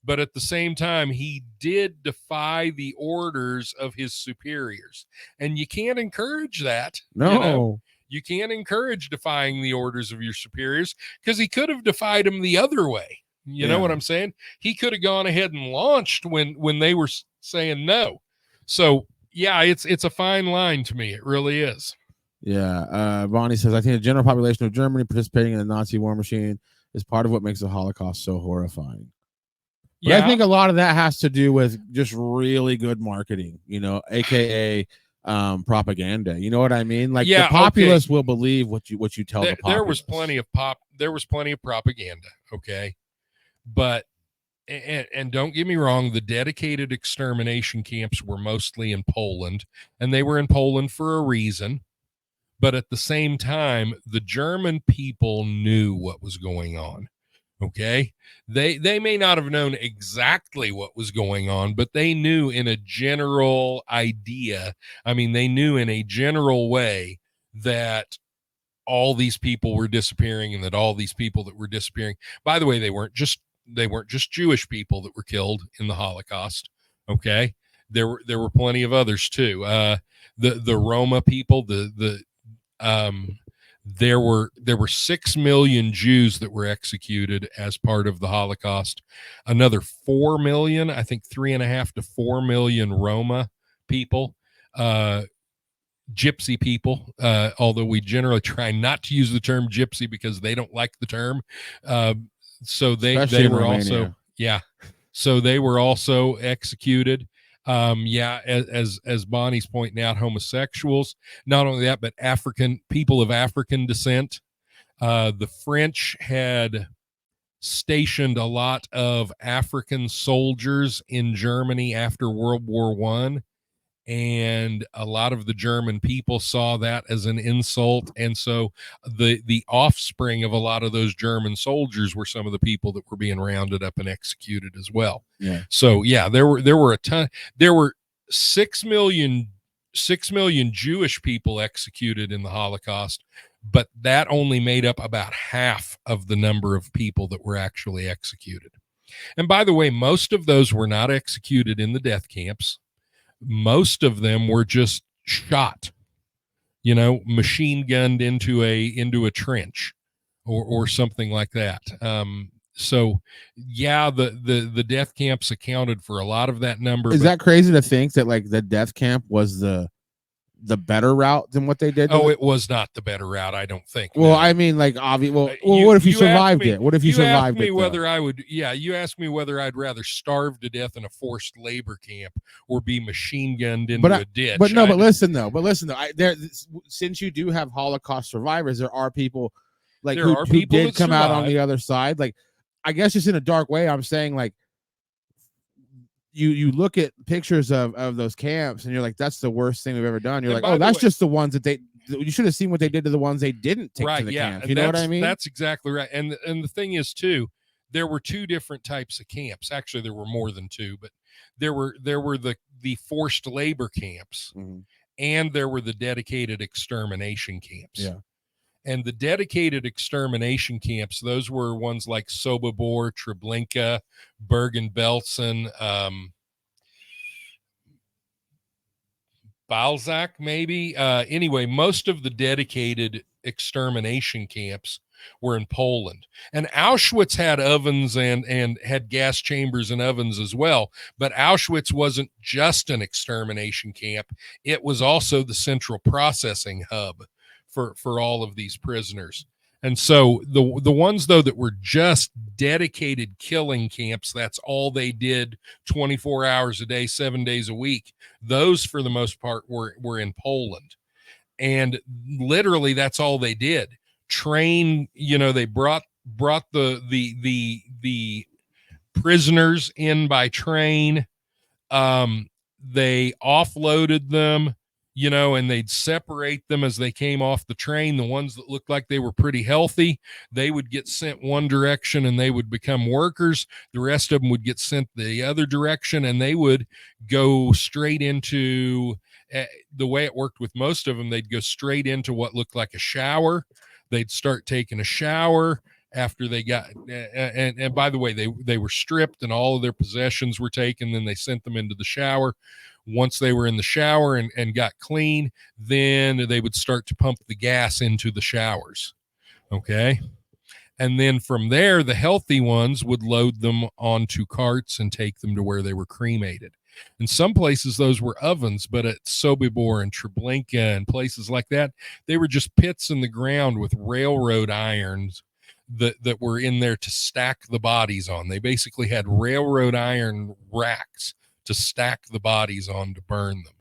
but at the same time, he did defy the orders of his superiors, and you can't encourage that. No, you can't encourage defying the orders of your superiors, because he could have defied them the other way. You know what I'm saying? He could have gone ahead and launched when they were saying no. So yeah, it's a fine line to me. It really is. Yeah. Bonnie says, I think the general population of Germany participating in the Nazi war machine is part of what makes the Holocaust so horrifying. But I think a lot of that has to do with just really good marketing, aka propaganda. You know what I mean? Like the populace will believe what you tell the populace. There was plenty of propaganda. Okay. But and don't get me wrong, the dedicated extermination camps were mostly in Poland, and they were in Poland for a reason. But at the same time, the German people knew what was going on. Okay. They may not have known exactly what was going on, but they knew in a general idea. I mean, they knew in a general way that all these people were disappearing, and that all these people that were disappearing, by the way, they weren't just Jewish people that were killed in the Holocaust. Okay. There were plenty of others too. The Roma people, there were 6 million Jews that were executed as part of the Holocaust. Another 4 million, I think 3.5 to 4 million Roma people, gypsy people, although we generally try not to use the term gypsy because they don't like the term. So they were also, so they were also executed. As Bonnie's pointing out, homosexuals, not only that, but people of African descent. The French had stationed a lot of African soldiers in Germany after World War I. And a lot of the German people saw that as an insult. And so the offspring of a lot of those German soldiers were some of the people that were being rounded up and executed as well. Yeah. So yeah, there were a ton. There were 6 million Jewish people executed in the Holocaust, but that only made up about half of the number of people that were actually executed. And by the way, most of those were not executed in the death camps. Most of them were just shot, machine gunned into a trench or something like that. So yeah, the death camps accounted for a lot of that number. Is that crazy to think that like the death camp was the better route than what they did? Oh, it was not the better route, I don't think. Well, no. I mean, like obviously. Well, what if you survived it? What if you survived asked me it? Whether I would, you asked me whether I'd rather starve to death in a forced labor camp or be machine gunned into a ditch. But listen though. Since you do have Holocaust survivors, there are people like who did come out on the other side. Like, I guess just in a dark way, I'm saying like you look at pictures of those camps and you're like, that's the worst thing we've ever done. You're like, oh, that's just the ones that you should have seen what they did to the ones they didn't take to the camps. You know what I mean? That's exactly right. And the thing is too, there were two different types of camps. Actually, there were more than two, but there were the forced labor camps, and there were the dedicated extermination camps. Yeah. And the dedicated extermination camps, those were ones like Sobibor, Treblinka, Bergen-Belsen, Balzac, maybe. Anyway, most of the dedicated extermination camps were in Poland. And Auschwitz had ovens and had gas chambers and ovens as well. But Auschwitz wasn't just an extermination camp. It was also the central processing hub for all of these prisoners. And so the ones, though, that were just dedicated killing camps, that's all they did 24 hours a day, 7 days a week. Those, for the most part, were in Poland. And literally that's all they did. Train, they brought the prisoners in by train. They offloaded them, and they'd separate them as they came off the train. The ones that looked like they were pretty healthy, they would get sent one direction and they would become workers. The rest of them would get sent the other direction and they would go straight into, the way it worked with most of them, they'd go straight into what looked like a shower. They'd start taking a shower after they got, and by the way, they were stripped and all of their possessions were taken. Then they sent them into the shower. Once they were in the shower and got clean, then they would start to pump the gas into the showers. Okay. And then from there, the healthy ones would load them onto carts and take them to where they were cremated. In some places, those were ovens, but at Sobibor and Treblinka and places like that, they were just pits in the ground with railroad irons that were in there to stack the bodies on. They basically had railroad iron racks to stack the bodies on to burn them.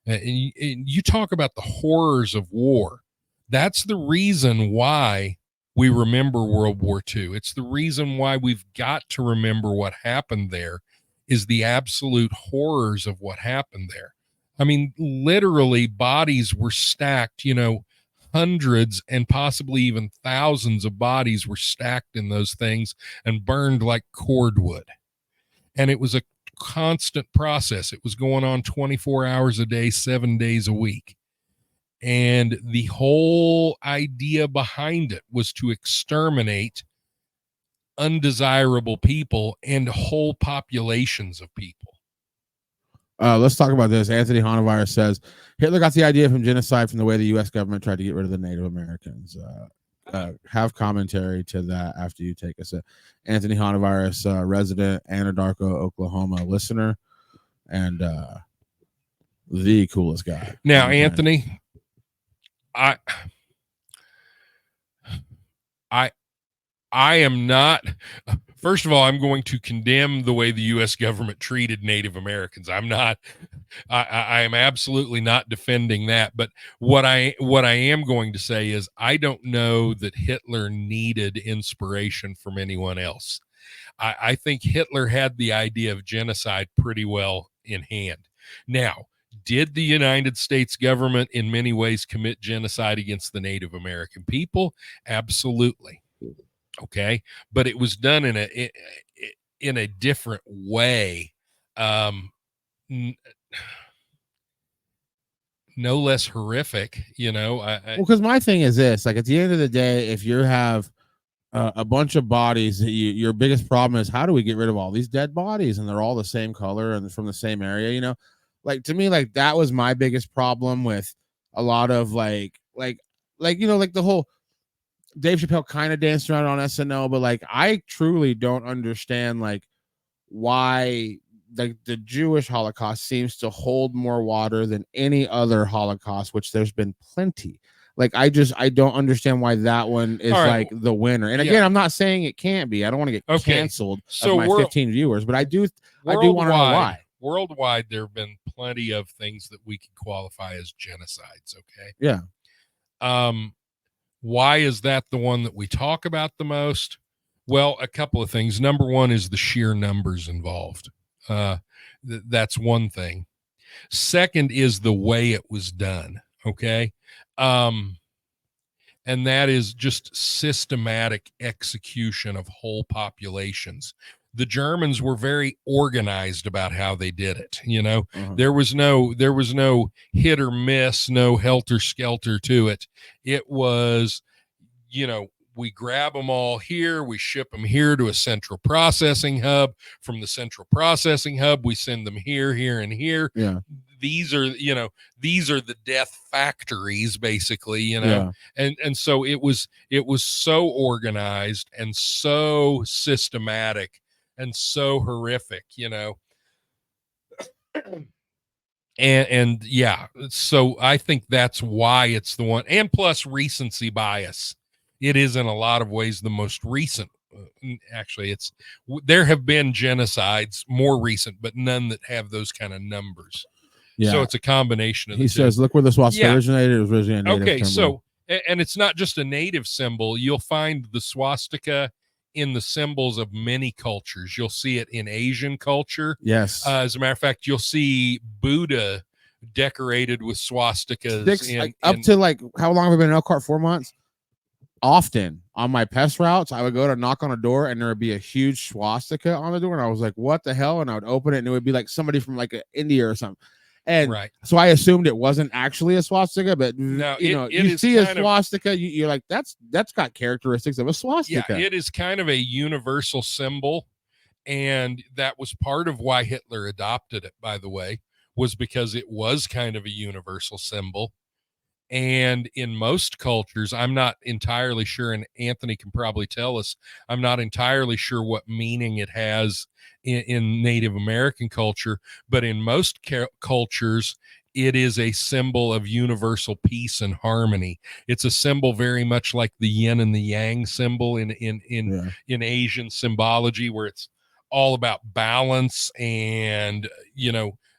And you talk about the horrors of war. That's the reason why we remember World War II. It's the reason why we've got to remember what happened there, is the absolute horrors of what happened there. I mean, literally bodies were stacked, hundreds and possibly even thousands of bodies were stacked in those things and burned like cordwood. And it was a constant process. It was going on 24 hours a day, 7 days a week. And the whole idea behind it was to exterminate undesirable people and whole populations of people. Let's talk about this. Anthony Honemeyer says Hitler got the idea from genocide from the way the U.S. government tried to get rid of the Native Americans. Have commentary to that after you take us. Anthony Honemeyer, resident Anadarko, Oklahoma listener, and the coolest guy. Now, Anthony, I am not. First of all, I'm going to condemn the way the U.S. government treated Native Americans. I'm not. I am absolutely not defending that. But what I am going to say is I don't know that Hitler needed inspiration from anyone else. I think Hitler had the idea of genocide pretty well in hand. Now, did the United States government in many ways commit genocide against the Native American people? Absolutely. Okay. But it was done in a different way. no less horrific. Well, because my thing is this: like at the end of the day, if you have a bunch of bodies, your biggest problem is how do we get rid of all these dead bodies, and they're all the same color and from the same area. Like to me, like that was my biggest problem with a lot of like the whole Dave Chappelle kind of danced around on SNL, but like I truly don't understand like why the Jewish Holocaust seems to hold more water than any other Holocaust, which there's been plenty. Like I don't understand why that one is like the winner. And again, I'm not saying it can't be. I don't want to get canceled of my 15 viewers, but I do want to know why. Worldwide, there have been plenty of things that we could qualify as genocides. Okay. Yeah. Why is that the one that we talk about the most? Well, a couple of things. Number one is the sheer numbers involved. That's one thing. Second is the way it was done. Okay. And that is just systematic execution of whole populations. The Germans were very organized about how they did it. There was no hit or miss, no helter skelter to it. It was, we grab them all here, we ship them here to a central processing hub. From the central processing hub, we send them here, and here. Yeah. These are the death factories, basically, and so it was so organized and so systematic and so horrific, and yeah, so I think that's why it's the one, and plus recency bias. It is in a lot of ways the most recent. Actually, there have been genocides more recent, but none that have those kind of numbers. Yeah. So it's a combination of the two. He says, look where the swastika originated. It was originally a native symbol. So, and it's not just a native symbol. You'll find the swastika in the symbols of many cultures. You'll see it in Asian culture. Yes. As a matter of fact, you'll see Buddha decorated with swastikas. Up to like, how long have I been in Elkhart? 4 months? Often on my pest routes, I would go to knock on a door and there would be a huge swastika on the door. And I was like, what the hell? And I would open it and it would be like somebody from like India or something. And so I assumed it wasn't actually a swastika, but no, you see a swastika, you're like, that's got characteristics of a swastika. Yeah, it is kind of a universal symbol. And that was part of why Hitler adopted it, by the way, was because it was kind of a universal symbol. And in most cultures, I'm not entirely sure, and Anthony can probably tell us, I'm not entirely sure what meaning it has in Native American culture, but in most cultures, it is a symbol of universal peace and harmony. It's a symbol very much like the yin and the yang symbol in Asian symbology, where it's all about balance and,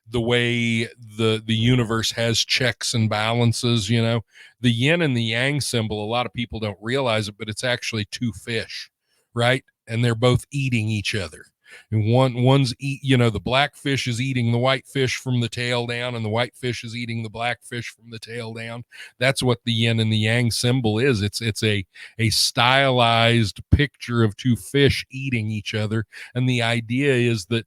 the way the universe has checks and balances. The yin and the yang symbol, a lot of people don't realize it, but it's actually two fish, right? And they're both eating each other. And one's the black fish is eating the white fish from the tail down, and the white fish is eating the black fish from the tail down. That's what the yin and the yang symbol is. It's a stylized picture of two fish eating each other. And the idea is that,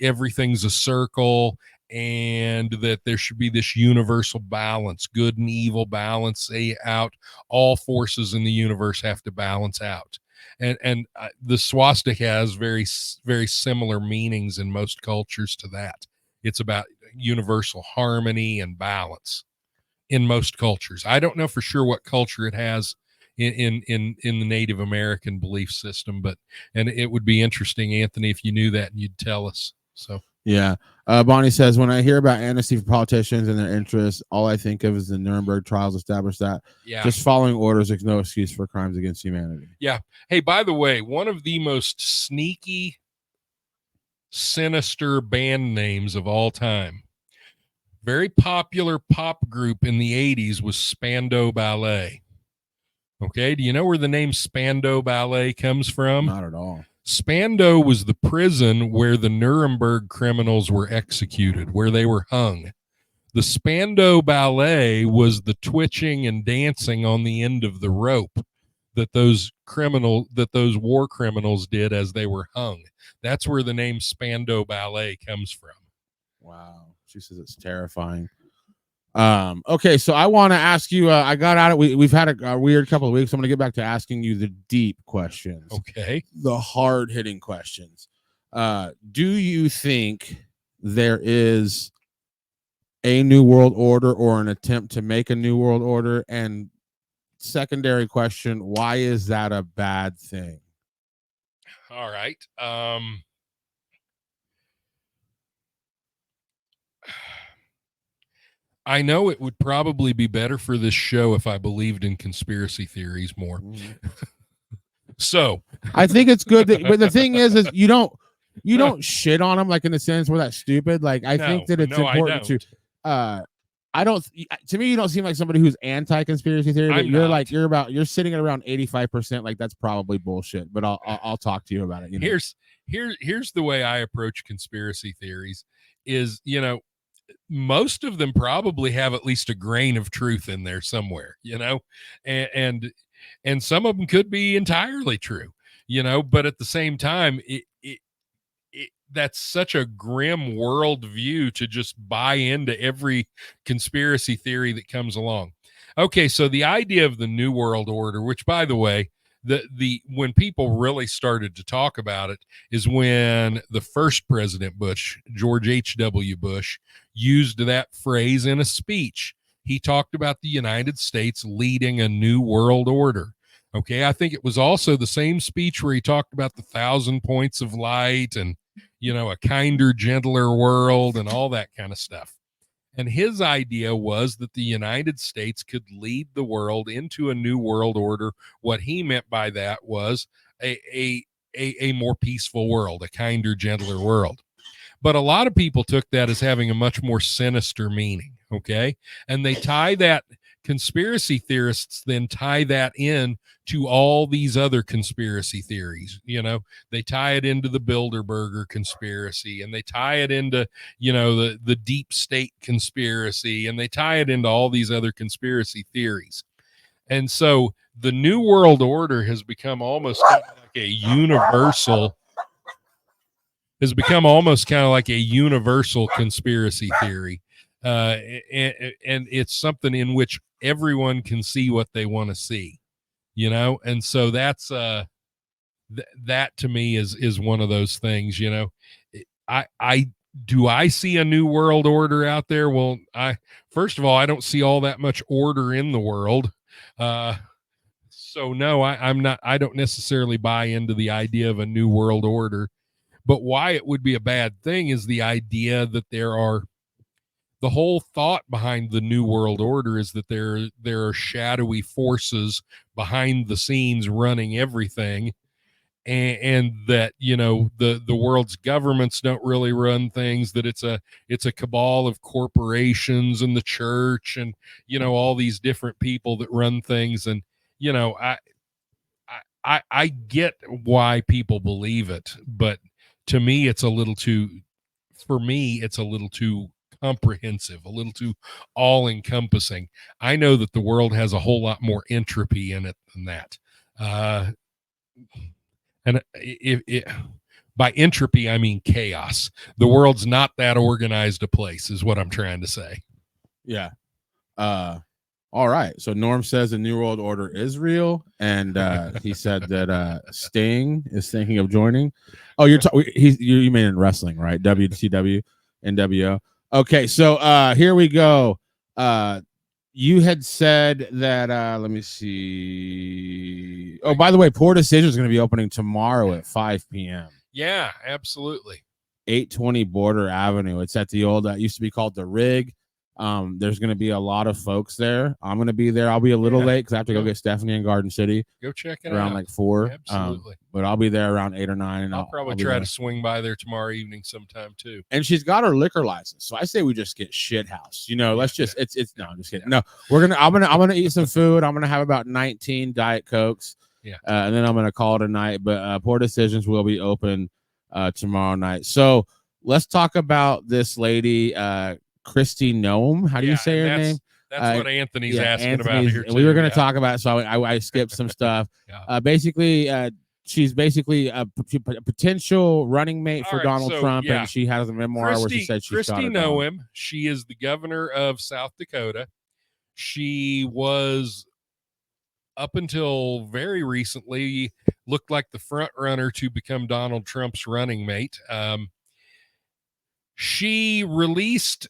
everything's a circle, and that there should be this universal balance, good and evil balance out. All forces in the universe have to balance out. And the swastika has very, very similar meanings in most cultures to that. It's about universal harmony and balance in most cultures. I don't know for sure what culture it has in the Native American belief system, and it would be interesting, Anthony, if you knew that and you'd tell us. So yeah. Bonnie says, when I hear about amnesty for politicians and their interests, all I think of is the Nuremberg trials established that just following orders is no excuse for crimes against humanity. Yeah. Hey, by the way, one of the most sneaky, sinister band names of all time, very popular pop group in the 80s, was Spandau Ballet. Okay. Do you know where the name Spandau Ballet comes from? Not at all. Spandau was the prison where the Nuremberg criminals were executed, where they were hung. The Spandau Ballet was the twitching and dancing on the end of the rope that those war criminals did as they were hung. That's where the name Spandau Ballet comes from. Wow. She says it's terrifying. Okay, so I want to ask you. I got out of we've had a weird couple of weeks. I'm going to get back to asking you the deep questions, Okay. the hard hitting questions. Do you think there is a new world order or an attempt to make a new world order? And secondary question, why is that a bad thing? All right. I know it would probably be better for this show if I believed in conspiracy theories more. So I think it's good that, but the thing is you don't shit on them like in the sense where that's stupid. Like I think that it's important to I don't to me you don't seem like somebody who's anti-conspiracy theory, but you're sitting at around 85%. Like that's probably bullshit, but I'll talk to you about it. You know? Here's the way I approach conspiracy theories is, most of them probably have at least a grain of truth in there somewhere, and some of them could be entirely true, but at the same time, that's such a grim worldview to just buy into every conspiracy theory that comes along. Okay, so the idea of the New World Order, which by the way, the when people really started to talk about it is when the first President Bush, George H.W. Bush, used that phrase in a speech. He talked about the United States leading a new world order. Okay, I think it was also the same speech where he talked about the 1,000 points of light and a kinder, gentler world and all that kind of stuff. And his idea was that the United States could lead the world into a new world order. What he meant by that was a more peaceful world, a kinder, gentler world. But a lot of people took that as having a much more sinister meaning, okay? And they tie that, conspiracy theorists then tie that in to all these other conspiracy theories. They tie it into the Bilderberger conspiracy, and they tie it into, the deep state conspiracy, and they tie it into all these other conspiracy theories. And so the New World Order has become almost kind of like a universal conspiracy theory. And it's something in which everyone can see what they want to see, and so that's that to me is one of those things. I see a new world order out there. Well, first of all, I don't see all that much order in the world, so no, I don't necessarily buy into the idea of a new world order. But why it would be a bad thing is the idea that the whole thought behind the New World Order is that there are shadowy forces behind the scenes running everything, and that the world's governments don't really run things, that it's a cabal of corporations and the church and all these different people that run things. And I get why people believe it, but to me it's a little too comprehensive, a little too all encompassing. I know that the world has a whole lot more entropy in it than that. And by entropy, I mean chaos. The world's not that organized a place, is what I'm trying to say. Yeah. All right. So Norm says the New World Order is real, and he said that Sting is thinking of joining. Oh, you mean in wrestling, right? WCW, NWO. Okay, so here we go. You had said that. Let me see. Oh, by the way, Poor Decision is going to be opening tomorrow at 5 p.m. Yeah, absolutely. 820 Border Avenue. It's at the old. Used to be called the Rig. There's going to be a lot of folks there. I'm going to be there. I'll be a little late because I have to go get Stephanie in Garden City. Go check it around out. like 4. Absolutely. But I'll be there around 8 or 9. And I'll probably try to swing by there tomorrow evening sometime too. And she's got her liquor license, so I say we just get shit house. Let's just it's no, I'm just kidding. No, I'm gonna eat some food. I'm gonna have about 19 Diet Cokes. Yeah. And then I'm gonna call it a night. But Poor Decisions will be open tomorrow night. So let's talk about this lady. Christy Nome. How do you say her name? That's what Anthony's asking about here too. We were going to talk about it, so I skipped some stuff. Yeah. Basically, she's basically a potential running mate for All right, Donald so, Trump, yeah. and she has a memoir where she said she shot Christy her dog. Noem. She is the governor of South Dakota. She was, up until very recently, looked like the front runner to become Donald Trump's running mate. She released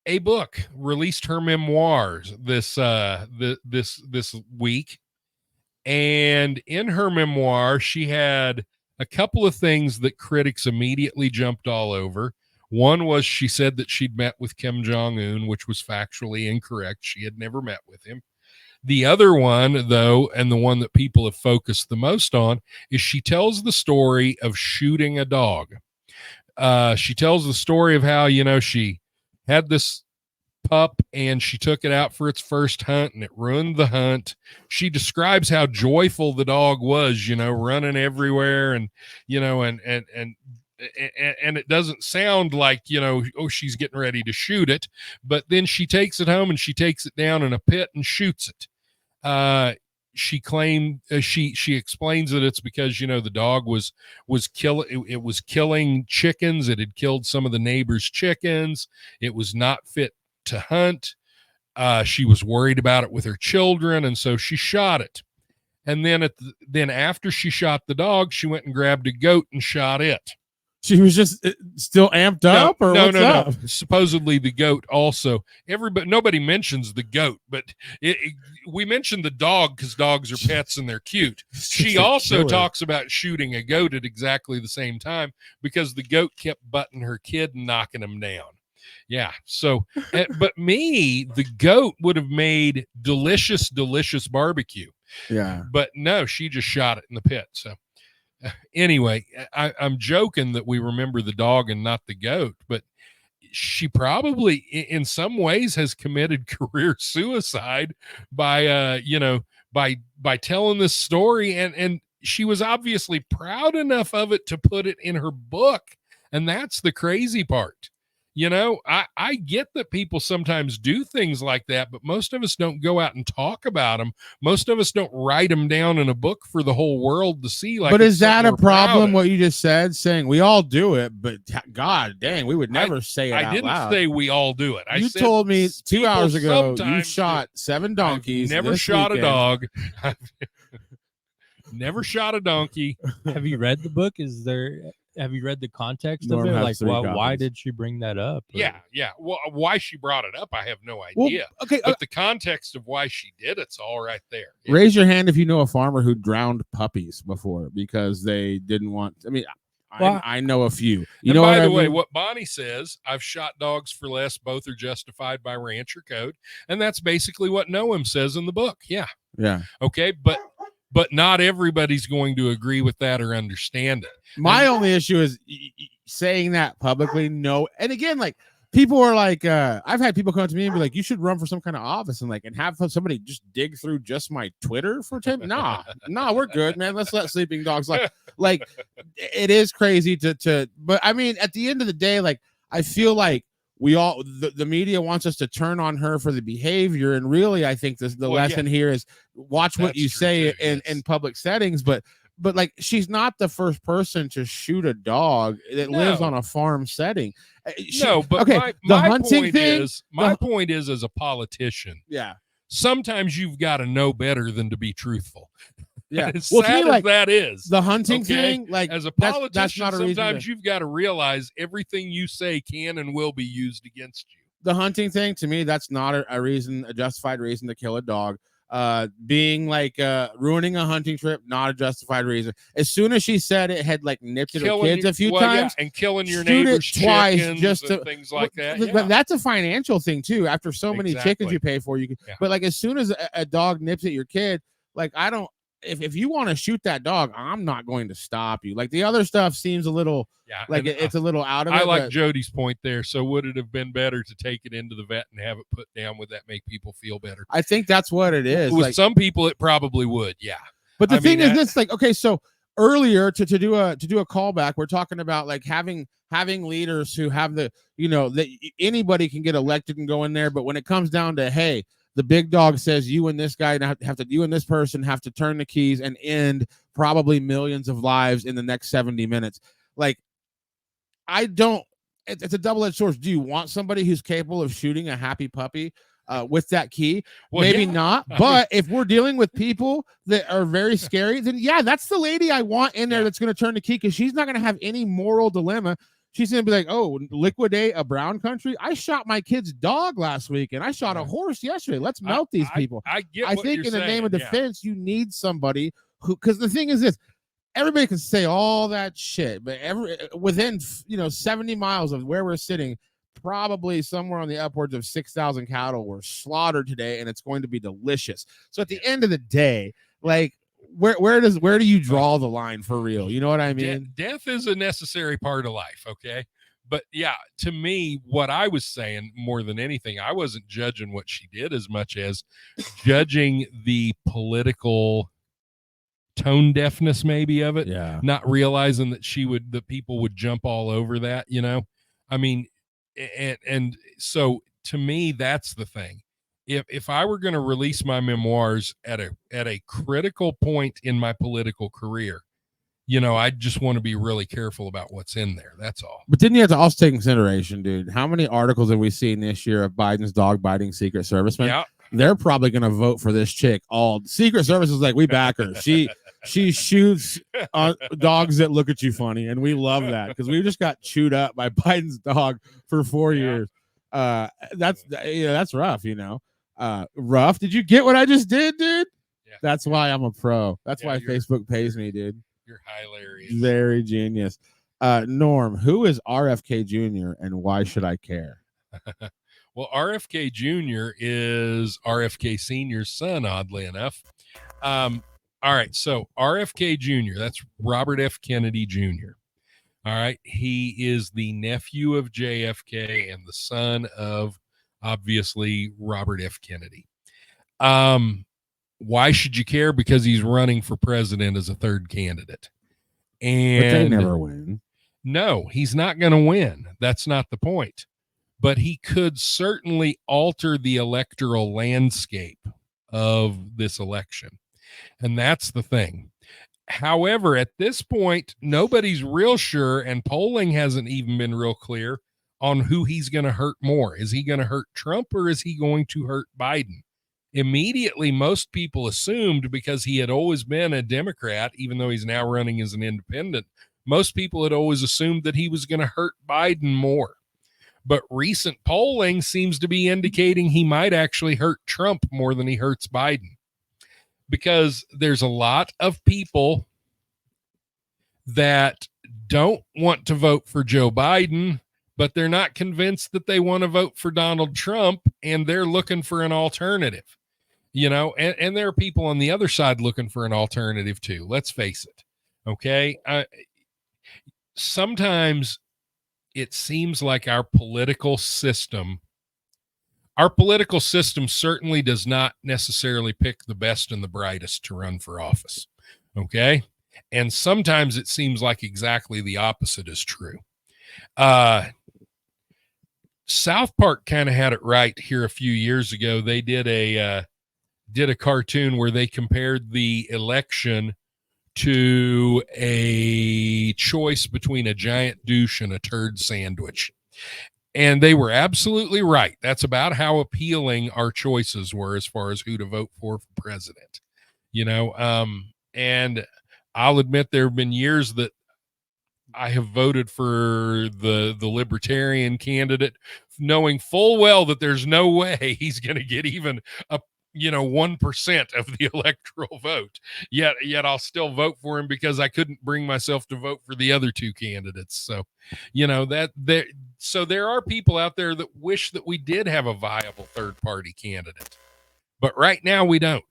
a book, released her memoirs this week, and in her memoir, she had a couple of things that critics immediately jumped all over. One was she said that she'd met with Kim Jong-un, which was factually incorrect. She had never met with him. The other one, though, and the one that people have focused the most on, is she tells the story of shooting a dog. She tells the story of how, she had this pup and she took it out for its first hunt and it ruined the hunt. She describes how joyful the dog was, running everywhere and, and it doesn't sound like, she's getting ready to shoot it, but then she takes it home and she takes it down in a pit and shoots it. She claimed she explains that it's because the dog was killing chickens. It had killed some of the neighbors' chickens. It was not fit to hunt. She was worried about it with her children, and so she shot it. And then after she shot the dog, she went and grabbed a goat and shot it. She was just still amped up, or what's up? Supposedly the goat also. Nobody mentions the goat, but we mentioned the dog because dogs are pets and they're cute. She also talks about shooting a goat at exactly the same time because the goat kept butting her kid and knocking him down. Yeah. So, but the goat would have made delicious barbecue. Yeah. But no, she just shot it in the pit. So. Anyway, I'm joking that we remember the dog and not the goat, but she probably in some ways has committed career suicide by telling this story, and she was obviously proud enough of it to put it in her book. And that's the crazy part. I get that people sometimes do things like that, but most of us don't go out and talk about them. Most of us don't write them down in a book for the whole world to see. But is that a problem, what you just said, saying we all do it, but God dang, we would never say it out loud. I didn't say we all do it. You told me 2 hours ago you shot 7 donkeys. I've never shot a dog. Never shot a donkey. Have you read the book? Have you read the context of it? Like, why did she bring that up? Or? Yeah. Well, why she brought it up, I have no idea. Well, okay, but the context of why she did it's all right there. Raise your hand if you know a farmer who drowned puppies before because they didn't want. I mean, I know a few. And by the way, what Bonnie says, I've shot dogs for less. Both are justified by rancher code, and that's basically what Noam says in the book. Yeah. Okay, but not everybody's going to agree with that or understand it. My only issue is saying that publicly. No. And again, like people are like, I've had people come to me and be like, you should run for some kind of office and have somebody just dig through just my Twitter for 10. Nah, we're good, man. Let's let sleeping dogs like it is crazy but I mean, at the end of the day, like, I feel like we all the media wants us to turn on her for the behavior, and really I think the lesson here is watch what you say in public settings, but like she's not the first person to shoot a dog that lives on a farm setting. My point is as a politician, sometimes you've got to know better than to be truthful. Yeah, as sad as that is, the hunting thing, like as a politician, that's not a reason sometimes you've got to realize everything you say can and will be used against you. The hunting thing, to me, that's not a justified reason to kill a dog. Being like ruining a hunting trip, not a justified reason. As soon as she said it had like nipped at her kids a few times, and killing your neighbors twice just to things like that. But that's a financial thing too. After so many chickens you pay for, but like as soon as a dog nips at your kid, like I don't. If you want to shoot that dog, I'm not going to stop you. Like the other stuff seems a little it's a little out of it. I like Jody's point there. So would it have been better to take it into the vet and have it put down? Would that make people feel better? I think that's what it is. With some people, it probably would. Yeah. But the thing is this, like, okay, so earlier to do a callback, we're talking about like having leaders who have that anybody can get elected and go in there. But when it comes down to, hey, the big dog says you and this guy you and this person have to turn the keys and end probably millions of lives in the next 70 minutes. Like, I don't. It's a double-edged sword. Do you want somebody who's capable of shooting a happy puppy with that key? Well, maybe not. But if we're dealing with people that are very scary, then yeah, that's the lady I want in there that's going to turn the key, because she's not going to have any moral dilemma. She's going to be like, oh, liquidate a brown country? I shot my kid's dog last week, and I shot a horse yesterday. Let's melt these people. I think in the name of defense, you need somebody who, because the thing is this, everybody can say all that shit, but within 70 miles of where we're sitting, probably somewhere on the upwards of 6,000 cattle were slaughtered today, and it's going to be delicious. So at the end of the day, like, where do you draw the line for real? You know what I mean? Death is a necessary part of life, okay? But yeah, to me, what I was saying more than anything, I wasn't judging what she did as much as judging the political tone deafness maybe of it, not realizing that people would jump all over that, I mean, and so to me, that's the thing. If I were going to release my memoirs at a critical point in my political career, I just want to be really careful about what's in there. That's all. But then you have to also take consideration, dude, how many articles have we seen this year of Biden's dog biting Secret Servicemen? Yeah. They're probably going to vote for this chick. All Secret Service is like, we back her. She shoots dogs that look at you funny, and we love that because we just got chewed up by Biden's dog for 4 years. That's rough, rough. Did you get what I just did, dude? Yeah. That's why I'm a pro. That's why Facebook pays me, dude. You're hilarious. Very genius. Norm, who is RFK Jr. and why should I care? Well, RFK Jr. is RFK Sr.'s son, oddly enough. All right, so RFK Jr., that's Robert F. Kennedy Jr. All right, he is the nephew of JFK and the son of, obviously, Robert F. Kennedy. Why should you care? Because he's running for president as a third candidate. And but they never win. No, he's not going to win. That's not the point. But he could certainly alter the electoral landscape of this election. And that's the thing. However, at this point, nobody's real sure, and polling hasn't even been real clear on who he's going to hurt more. Is he going to hurt Trump or is he going to hurt Biden? Immediately, most people assumed, because he had always been a Democrat, even though he's now running as an independent, most people had always assumed that he was going to hurt Biden more. But recent polling seems to be indicating he might actually hurt Trump more than he hurts Biden. Because there's a lot of people that don't want to vote for Joe Biden, but they're not convinced that they want to vote for Donald Trump, and they're looking for an alternative. And there are people on the other side looking for an alternative too. Let's face it. Okay. Sometimes it seems like our political system certainly does not necessarily pick the best and the brightest to run for office. Okay. And sometimes it seems like exactly the opposite is true. South Park kind of had it right here a few years ago. They did a cartoon where they compared the election to a choice between a giant douche and a turd sandwich. And they were absolutely right. That's about how appealing our choices were as far as who to vote for president. And I'll admit there have been years that I have voted for the libertarian candidate, knowing full well that there's no way he's going to get even a 1% of the electoral vote. Yet I'll still vote for him because I couldn't bring myself to vote for the other two candidates. So, so there are people out there that wish that we did have a viable third party candidate, but right now we don't.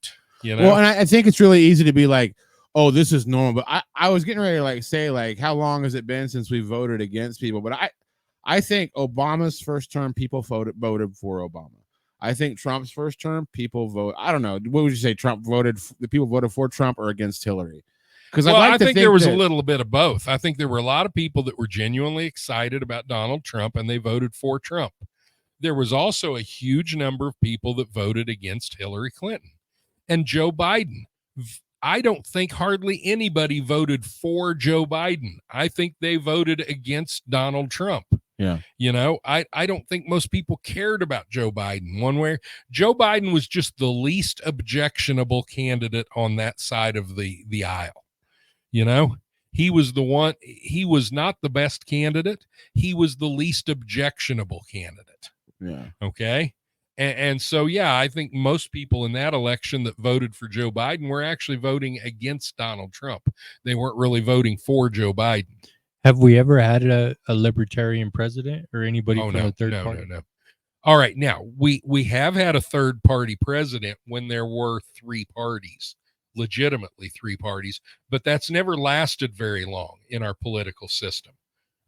Well, and I think it's really easy to be like, oh, this is normal. But I was getting ready to say how long has it been since we voted against people? But I think Obama's first term, people voted for Obama. I think Trump's first term, people vote. I don't know. What would you say? The people voted for Trump or against Hillary? Because I think there was a little bit of both. I think there were a lot of people that were genuinely excited about Donald Trump and they voted for Trump. there was also a huge number of people that voted against Hillary Clinton and Joe Biden. I don't think hardly anybody voted for Joe Biden. I think they voted against Donald Trump. Yeah. I don't think most people cared about Joe Biden one way. Joe Biden was just the least objectionable candidate on that side of the aisle. He was he was not the best candidate. He was the least objectionable candidate. Yeah. Okay. And so, yeah, I think most people in that election that voted for Joe Biden were actually voting against Donald Trump. They weren't really voting for Joe Biden. Have we ever had a libertarian president or anybody from the third party? No. All right. Now, we have had a third party president when there were three parties, legitimately three parties, but that's never lasted very long in our political system.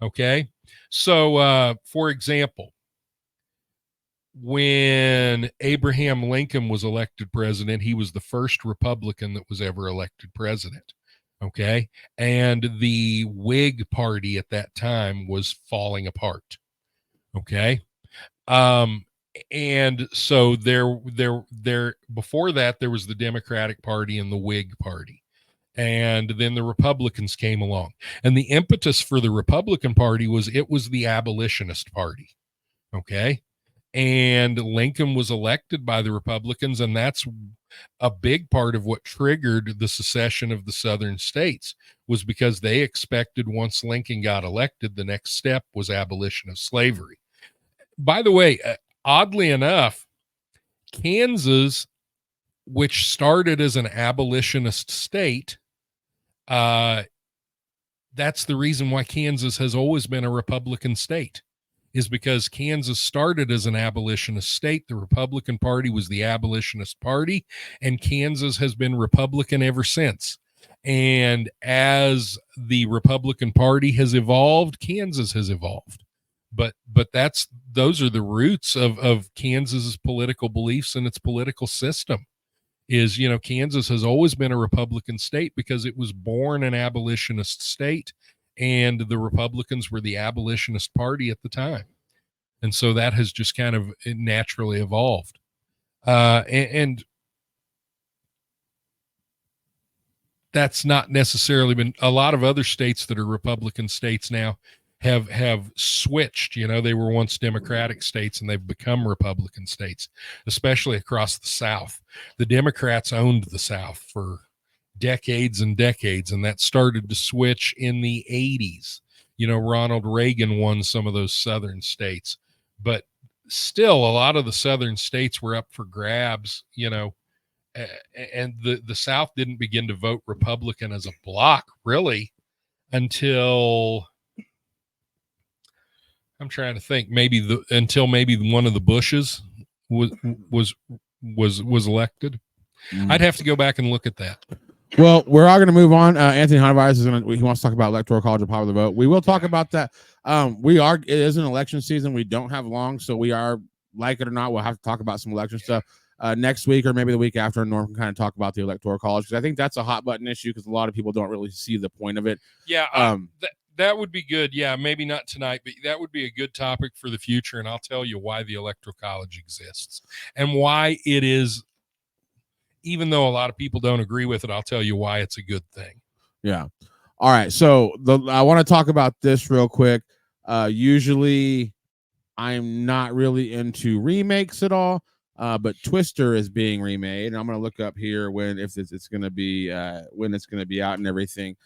Okay. So, for example, when Abraham Lincoln was elected president, he was the first Republican that was ever elected president. Okay. And the Whig party at that time was falling apart. Okay. And so there before that, there was the Democratic Party and the Whig Party. And then the Republicans came along. And the impetus for the Republican Party was it was the abolitionist party. Okay. And Lincoln was elected by the Republicans, and that's a big part of what triggered the secession of the southern states, was because they expected once Lincoln got elected, the next step was abolition of slavery. By the way, oddly enough, Kansas, which started as an abolitionist state, that's the reason why Kansas has always been a Republican state, is because Kansas started as an abolitionist state. The Republican Party was the abolitionist party, and Kansas has been Republican ever since. And as the Republican Party has evolved, Kansas has evolved. But those are the roots of Kansas's political beliefs and its political system. Is, Kansas has always been a Republican state because it was born an abolitionist state, and the Republicans were the abolitionist party at the time. And so that has just kind of naturally evolved. And that's not necessarily been a lot of other states that are Republican states now have switched. They were once Democratic states and they've become Republican states, especially across the South. The Democrats owned the South for decades and decades, and that started to switch in the 80s. Ronald Reagan won some of those southern states, but still a lot of the southern states were up for grabs, and the South didn't begin to vote Republican as a bloc really until, I'm trying to think, until maybe one of the Bushes was elected. I'd have to go back and look at that. Well, we're all going to move on. Anthony Honeyvice he wants to talk about electoral college and popular vote. We will talk about that. It is an election season. We don't have long, so we are, like it or not, we'll have to talk about some election stuff next week or maybe the week after. Norm can kind of talk about the electoral college, because I think that's a hot button issue because a lot of people don't really see the point of it. Yeah. That would be good. Yeah, maybe not tonight, but that would be a good topic for the future. And I'll tell you why the electoral college exists and why it is, even though a lot of people don't agree with it, I'll tell you why it's a good thing. Yeah. All right. So I want to talk about this real quick. Usually I'm not really into remakes at all, but Twister is being remade. And I'm going to look up here when it's going to be out and everything.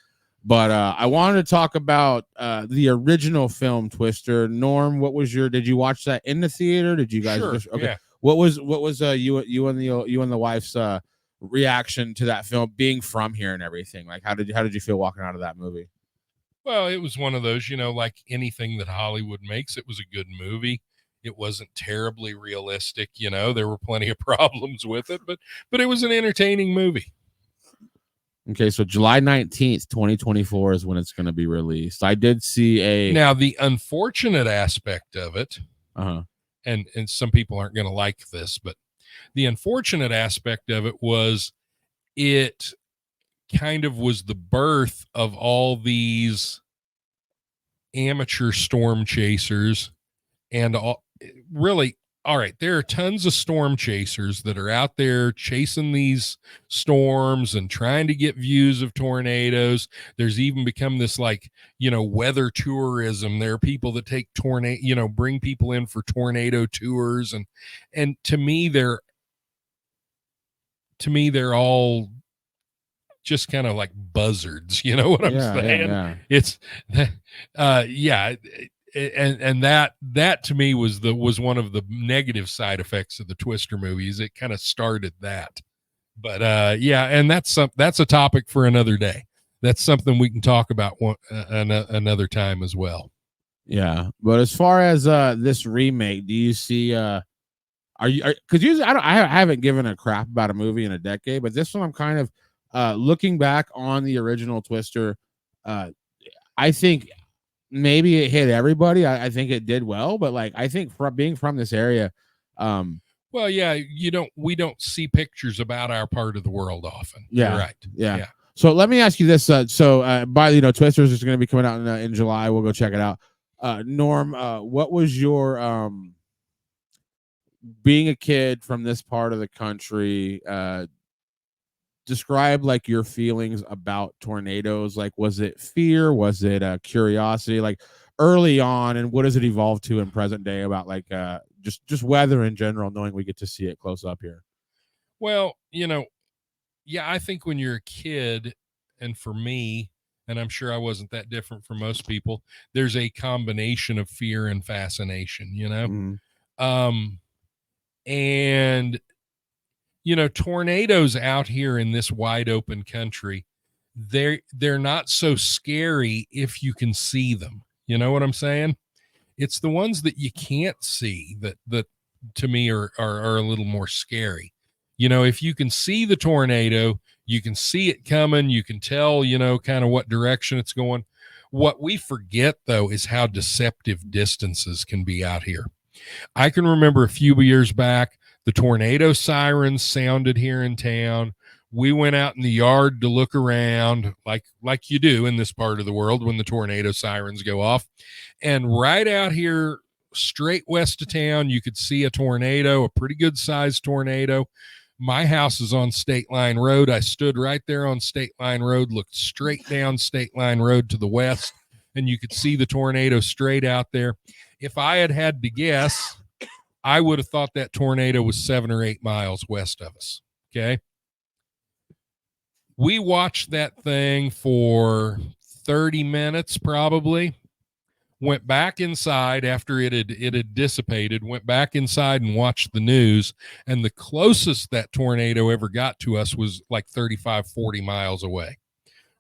But I wanted to talk about the original film Twister. Norm, did you watch that in the theater? Did you guys? Sure, Okay. Yeah. What was you and the wife's reaction to that film being from here and everything? Like, how did you feel walking out of that movie? Well, it was one of those, like anything that Hollywood makes, it was a good movie. It wasn't terribly realistic. There were plenty of problems with it, but it was an entertaining movie. Okay, so July 19th, 2024 is when it's going to be released. I did see Now, the unfortunate aspect of it, and some people aren't going to like this, but the unfortunate aspect of it was it kind of was the birth of all these amateur storm chasers and really, all right, there are tons of storm chasers that are out there chasing these storms and trying to get views of tornadoes. There's even become this, like, weather tourism. There are people that take bring people in for tornado tours, and to me they're all just kind of like buzzards. You know what I'm saying? Yeah. It's yeah. And that to me was one of the negative side effects of the Twister movies. It kind of started that, but yeah, and that's a topic for another day. That's something we can talk about another time as well. Yeah, but as far as this remake, do you see? Are you? Because usually I haven't given a crap about a movie in a decade, but this one I'm kind of looking back on the original Twister. I think maybe it hit everybody. I think it did well, but like I think being from this area, well, yeah, we don't see pictures about our part of the world often. Yeah, you're right. Yeah. So let me ask you this: Twisters is going to be coming out in July. We'll go check it out. Norm, what was your being a kid from this part of the country? Describe like your feelings about tornadoes. Like, was it fear? Was it curiosity? Like early on, and what does it evolve to in present day about like just weather in general, knowing we get to see it close up here? Well, yeah, I think when you're a kid, and for me, and I'm sure I wasn't that different from most people, there's a combination of fear and fascination, and tornadoes out here in this wide open country, they're not so scary if you can see them. You know what I'm saying? It's the ones that you can't see that to me are a little more scary. If you can see the tornado, you can see it coming, you can tell, kind of what direction it's going. What we forget, though, is how deceptive distances can be out here. I can remember a few years back, the tornado sirens sounded here in town. We went out in the yard to look around like you do in this part of the world when the tornado sirens go off. And right out here, straight west of town, you could see a tornado, a pretty good sized tornado. My house is on State Line Road. I stood right there on State Line Road, looked straight down State Line Road to the west, and you could see the tornado straight out there. If I had to guess, I would have thought that tornado was 7 or 8 miles west of us. Okay. We watched that thing for 30 minutes, probably. Went back inside after it had dissipated, went back inside and watched the news. And the closest that tornado ever got to us was like 35, 40 miles away.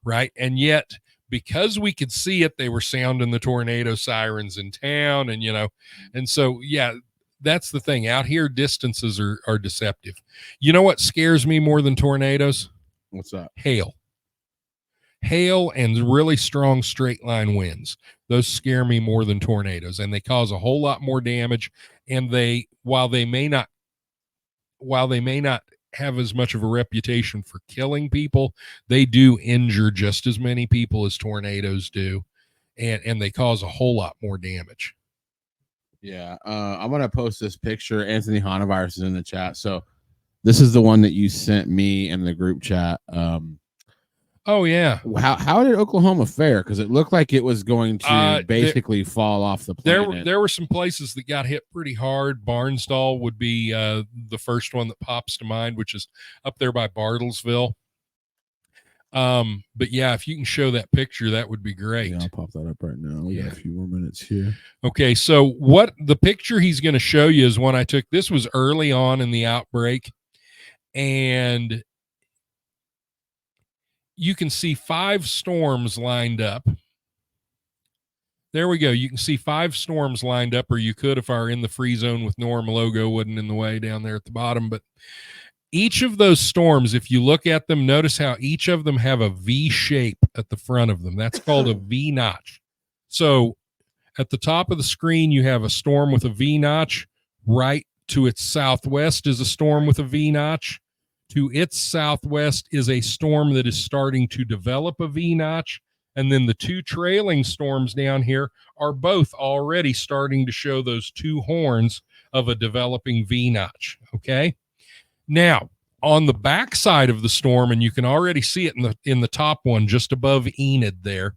Right. And yet, because we could see it, they were sounding the tornado sirens in town. And so, yeah, that's the thing. Out here, distances are deceptive. You know what scares me more than tornadoes? What's that? Hail and really strong straight line winds. Those scare me more than tornadoes, and they cause a whole lot more damage. And while they may not have as much of a reputation for killing people, they do injure just as many people as tornadoes do, and they cause a whole lot more damage. Yeah, I'm gonna post this picture. Anthony Hanavirus is in the chat, so this is the one that you sent me in the group chat. Oh yeah. How did Oklahoma fare? Because it looked like it was going to basically fall off the planet. There were some places that got hit pretty hard. Barnsdall would be the first one that pops to mind, which is up there by Bartlesville. But yeah, if you can show that picture, that would be great. Yeah, I'll pop that up right now. We got a few more minutes here. Okay, so what the picture he's going to show you is one I took. This was early on in the outbreak, and you can see 5 storms lined up. There we go. You can see 5 storms lined up, or you could if I were in the free zone with Norm logo wasn't in the way down there at the bottom. But each of those storms, if you look at them, notice how each of them have a V shape at the front of them. That's called a V notch. So at the top of the screen, you have a storm with a V notch. Right to its southwest is a storm with a V notch. To its southwest is a storm that is starting to develop a V notch. And then the two trailing storms down here are both already starting to show those two horns of a developing V notch. Okay. Now, on the back side of the storm, and you can already see it in the top one just above Enid there.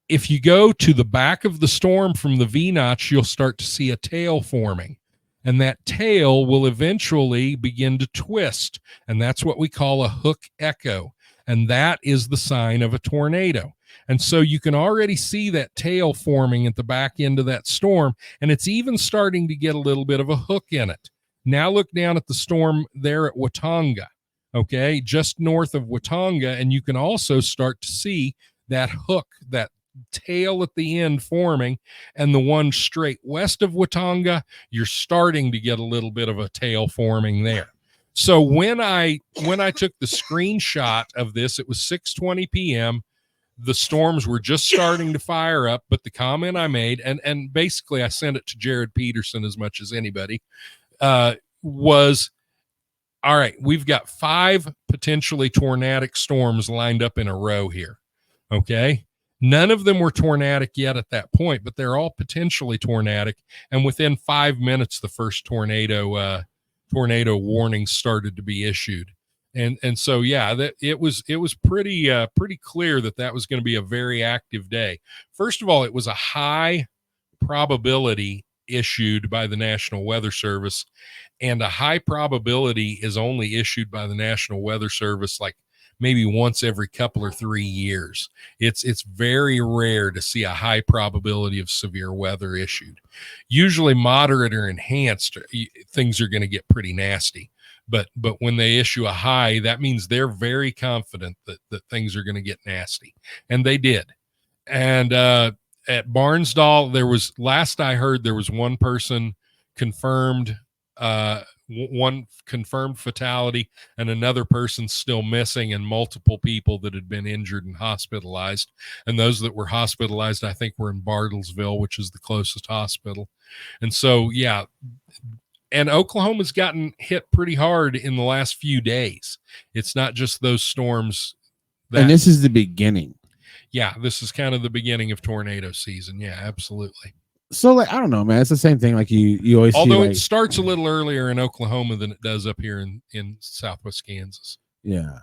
If you go to the back of the storm from the V notch, you'll start to see a tail forming. And that tail will eventually begin to twist. And that's what we call a hook echo. And that is the sign of a tornado. And so you can already see that tail forming at the back end of that storm. And it's even starting to get a little bit of a hook in it. Now look down at the storm there at Watonga, okay, just north of Watonga. And you can also start to see that hook, that tail at the end forming, and the one straight west of Watonga, you're starting to get a little bit of a tail forming there. So when I took the screenshot of this, it was 6:20 p.m. The storms were just starting to fire up, but the comment I made, and basically I sent it to Jared Peterson as much as anybody, was, all right, we've got 5 potentially tornadic storms lined up in a row here. Okay. None of them were tornadic yet at that point, but they're all potentially tornadic. And within 5 minutes, the first tornado warnings started to be issued. And so, yeah, that it was pretty clear that was going to be a very active day. First of all, it was a high probability issued by the National Weather Service, and a high probability is only issued by the National Weather Service like maybe once every couple or 3 years. It's very rare to see a high probability of severe weather issued. Usually moderate or enhanced, things are going to get pretty nasty. But when they issue a high, that means they're very confident that things are going to get nasty. And they did. And at Barnsdall, last I heard, there was one person confirmed, one confirmed fatality, and another person still missing, and multiple people that had been injured and hospitalized. And those that were hospitalized, I think, were in Bartlesville, which is the closest hospital. And so, yeah. And Oklahoma's gotten hit pretty hard in the last few days. It's not just those storms. And this is the beginning. Yeah, this is kind of the beginning of tornado season. Yeah, absolutely. So, like, I don't know, man. It's the same thing. Like you always Although see, it starts a little earlier in Oklahoma than it does up here in Southwest Kansas. Yeah,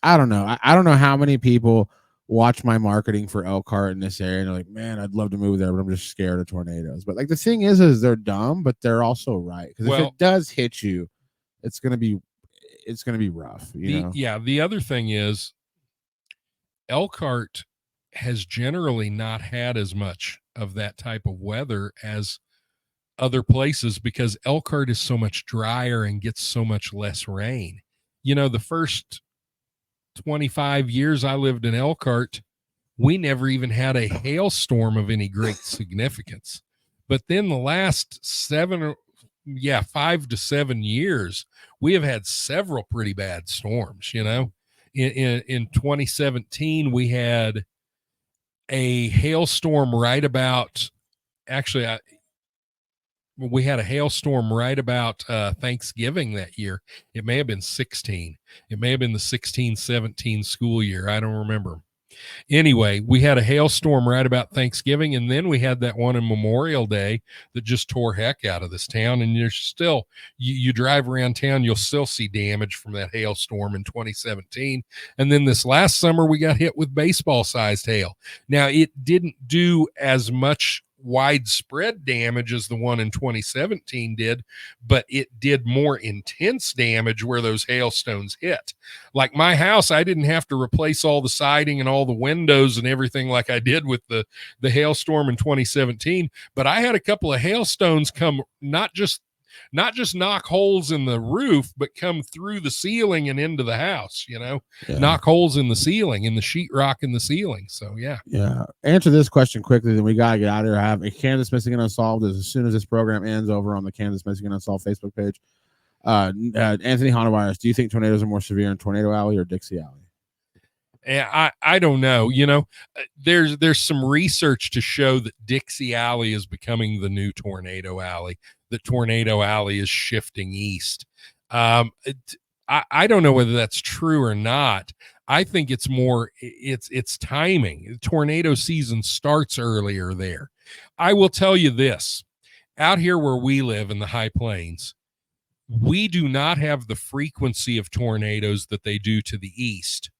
I don't know. I don't know how many people watch my marketing for Elkhart in this area and they're like, man, I'd love to move there, but I'm just scared of tornadoes. But like the thing is they're dumb, but they're also right. Because if it does hit you, it's gonna be rough. You know? Yeah. The other thing is Elkhart has generally not had as much of that type of weather as other places because Elkhart is so much drier and gets so much less rain. You know, the first 25 years I lived in Elkhart, we never even had a hailstorm of any great significance. But then the last 5 to 7 years, we have had several pretty bad storms. You know, in 2017, we had a hailstorm right about, we had a hailstorm right about Thanksgiving that year. It may have been 16. It may have been the 16-17 school year. I don't remember. Anyway, we had a hailstorm right about Thanksgiving, and then we had that one on Memorial Day that just tore heck out of this town. And you're still, you drive around town, you'll still see damage from that hailstorm in 2017. And then this last summer, we got hit with baseball-sized hail. Now, it didn't do as much widespread damage as the one in 2017 did, but it did more intense damage where those hailstones hit. Like my house, I didn't have to replace all the siding and all the windows and everything like I did with the hailstorm in 2017, but I had a couple of hailstones come not just knock holes in the roof, but come through the ceiling and into the house, you know, knock holes in the ceiling, in the sheetrock in the ceiling. So, yeah. Answer this question quickly, then we got to get out of here. I have a Kansas Missing and Unsolved as soon as this program ends over on the Kansas Missing and Unsolved Facebook page. Anthony Honavirus, do you think tornadoes are more severe in Tornado Alley or Dixie Alley? I don't know. You know, there's some research to show that Dixie Alley is becoming the new Tornado Alley, that Tornado Alley is shifting east. I don't know whether that's true or not. I think it's more, it's timing. Tornado season starts earlier there. I will tell you this, out here where we live in the high plains, we do not have the frequency of tornadoes that they do to the east,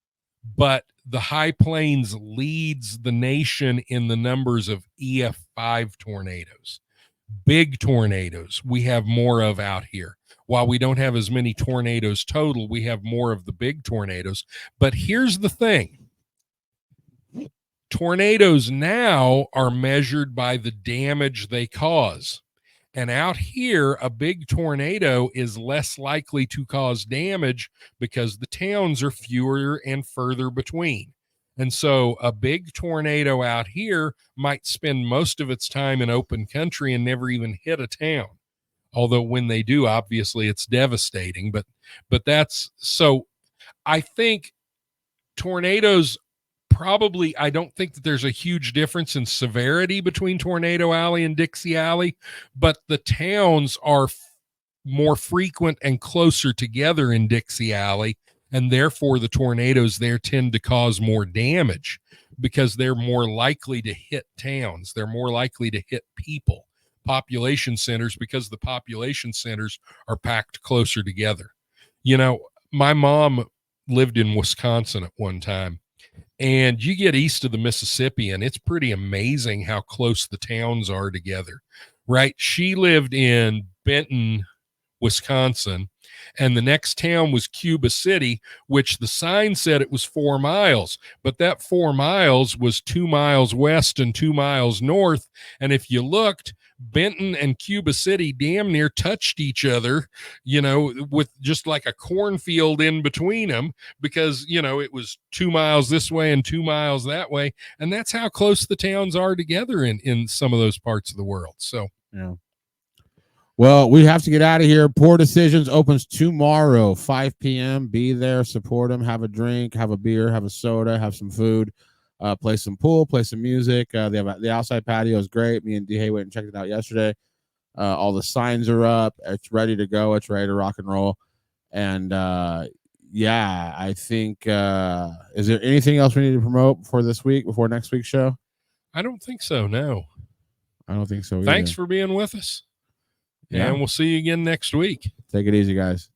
but the high plains leads the nation in the numbers of EF5 tornadoes. Big tornadoes we have more of out here. While we don't have as many tornadoes total, we have more of the big tornadoes. But here's the thing. Tornadoes now are measured by the damage they cause. And out here, a big tornado is less likely to cause damage because the towns are fewer and further between. And so a big tornado out here might spend most of its time in open country and never even hit a town. Although when they do, obviously it's devastating, but that's, so I think tornadoes probably, I don't think that there's a huge difference in severity between Tornado Alley and Dixie Alley, but the towns are more frequent and closer together in Dixie Alley, and therefore the tornadoes there tend to cause more damage because they're more likely to hit towns. They're more likely to hit people, population centers, because the population centers are packed closer together. You know, my mom lived in Wisconsin at one time, and you get east of the Mississippi and it's pretty amazing how close the towns are together, right? She lived in Benton, Wisconsin, and the next town was Cuba City, which the sign said it was 4 miles, but that 4 miles was 2 miles west and 2 miles north. And if you looked, Benton and Cuba City damn near touched each other, you know, with just like a cornfield in between them, because, you know, it was 2 miles this way and 2 miles that way. And that's how close the towns are together in some of those parts of the world. So, yeah. Well, we have to get out of here. Poor Decisions opens tomorrow, 5 p.m. Be there, support them, have a drink, have a beer, have a soda, have some food, play some pool, play some music. They have the outside patio is great. Me and D. went and checked it out yesterday. All the signs are up. It's ready to go. It's ready to rock and roll. And yeah, I think, is there anything else we need to promote for this week before next week's show? I don't think so. No, I don't think so either. Thanks for being with us. Yeah. And we'll see you again next week. Take it easy, guys.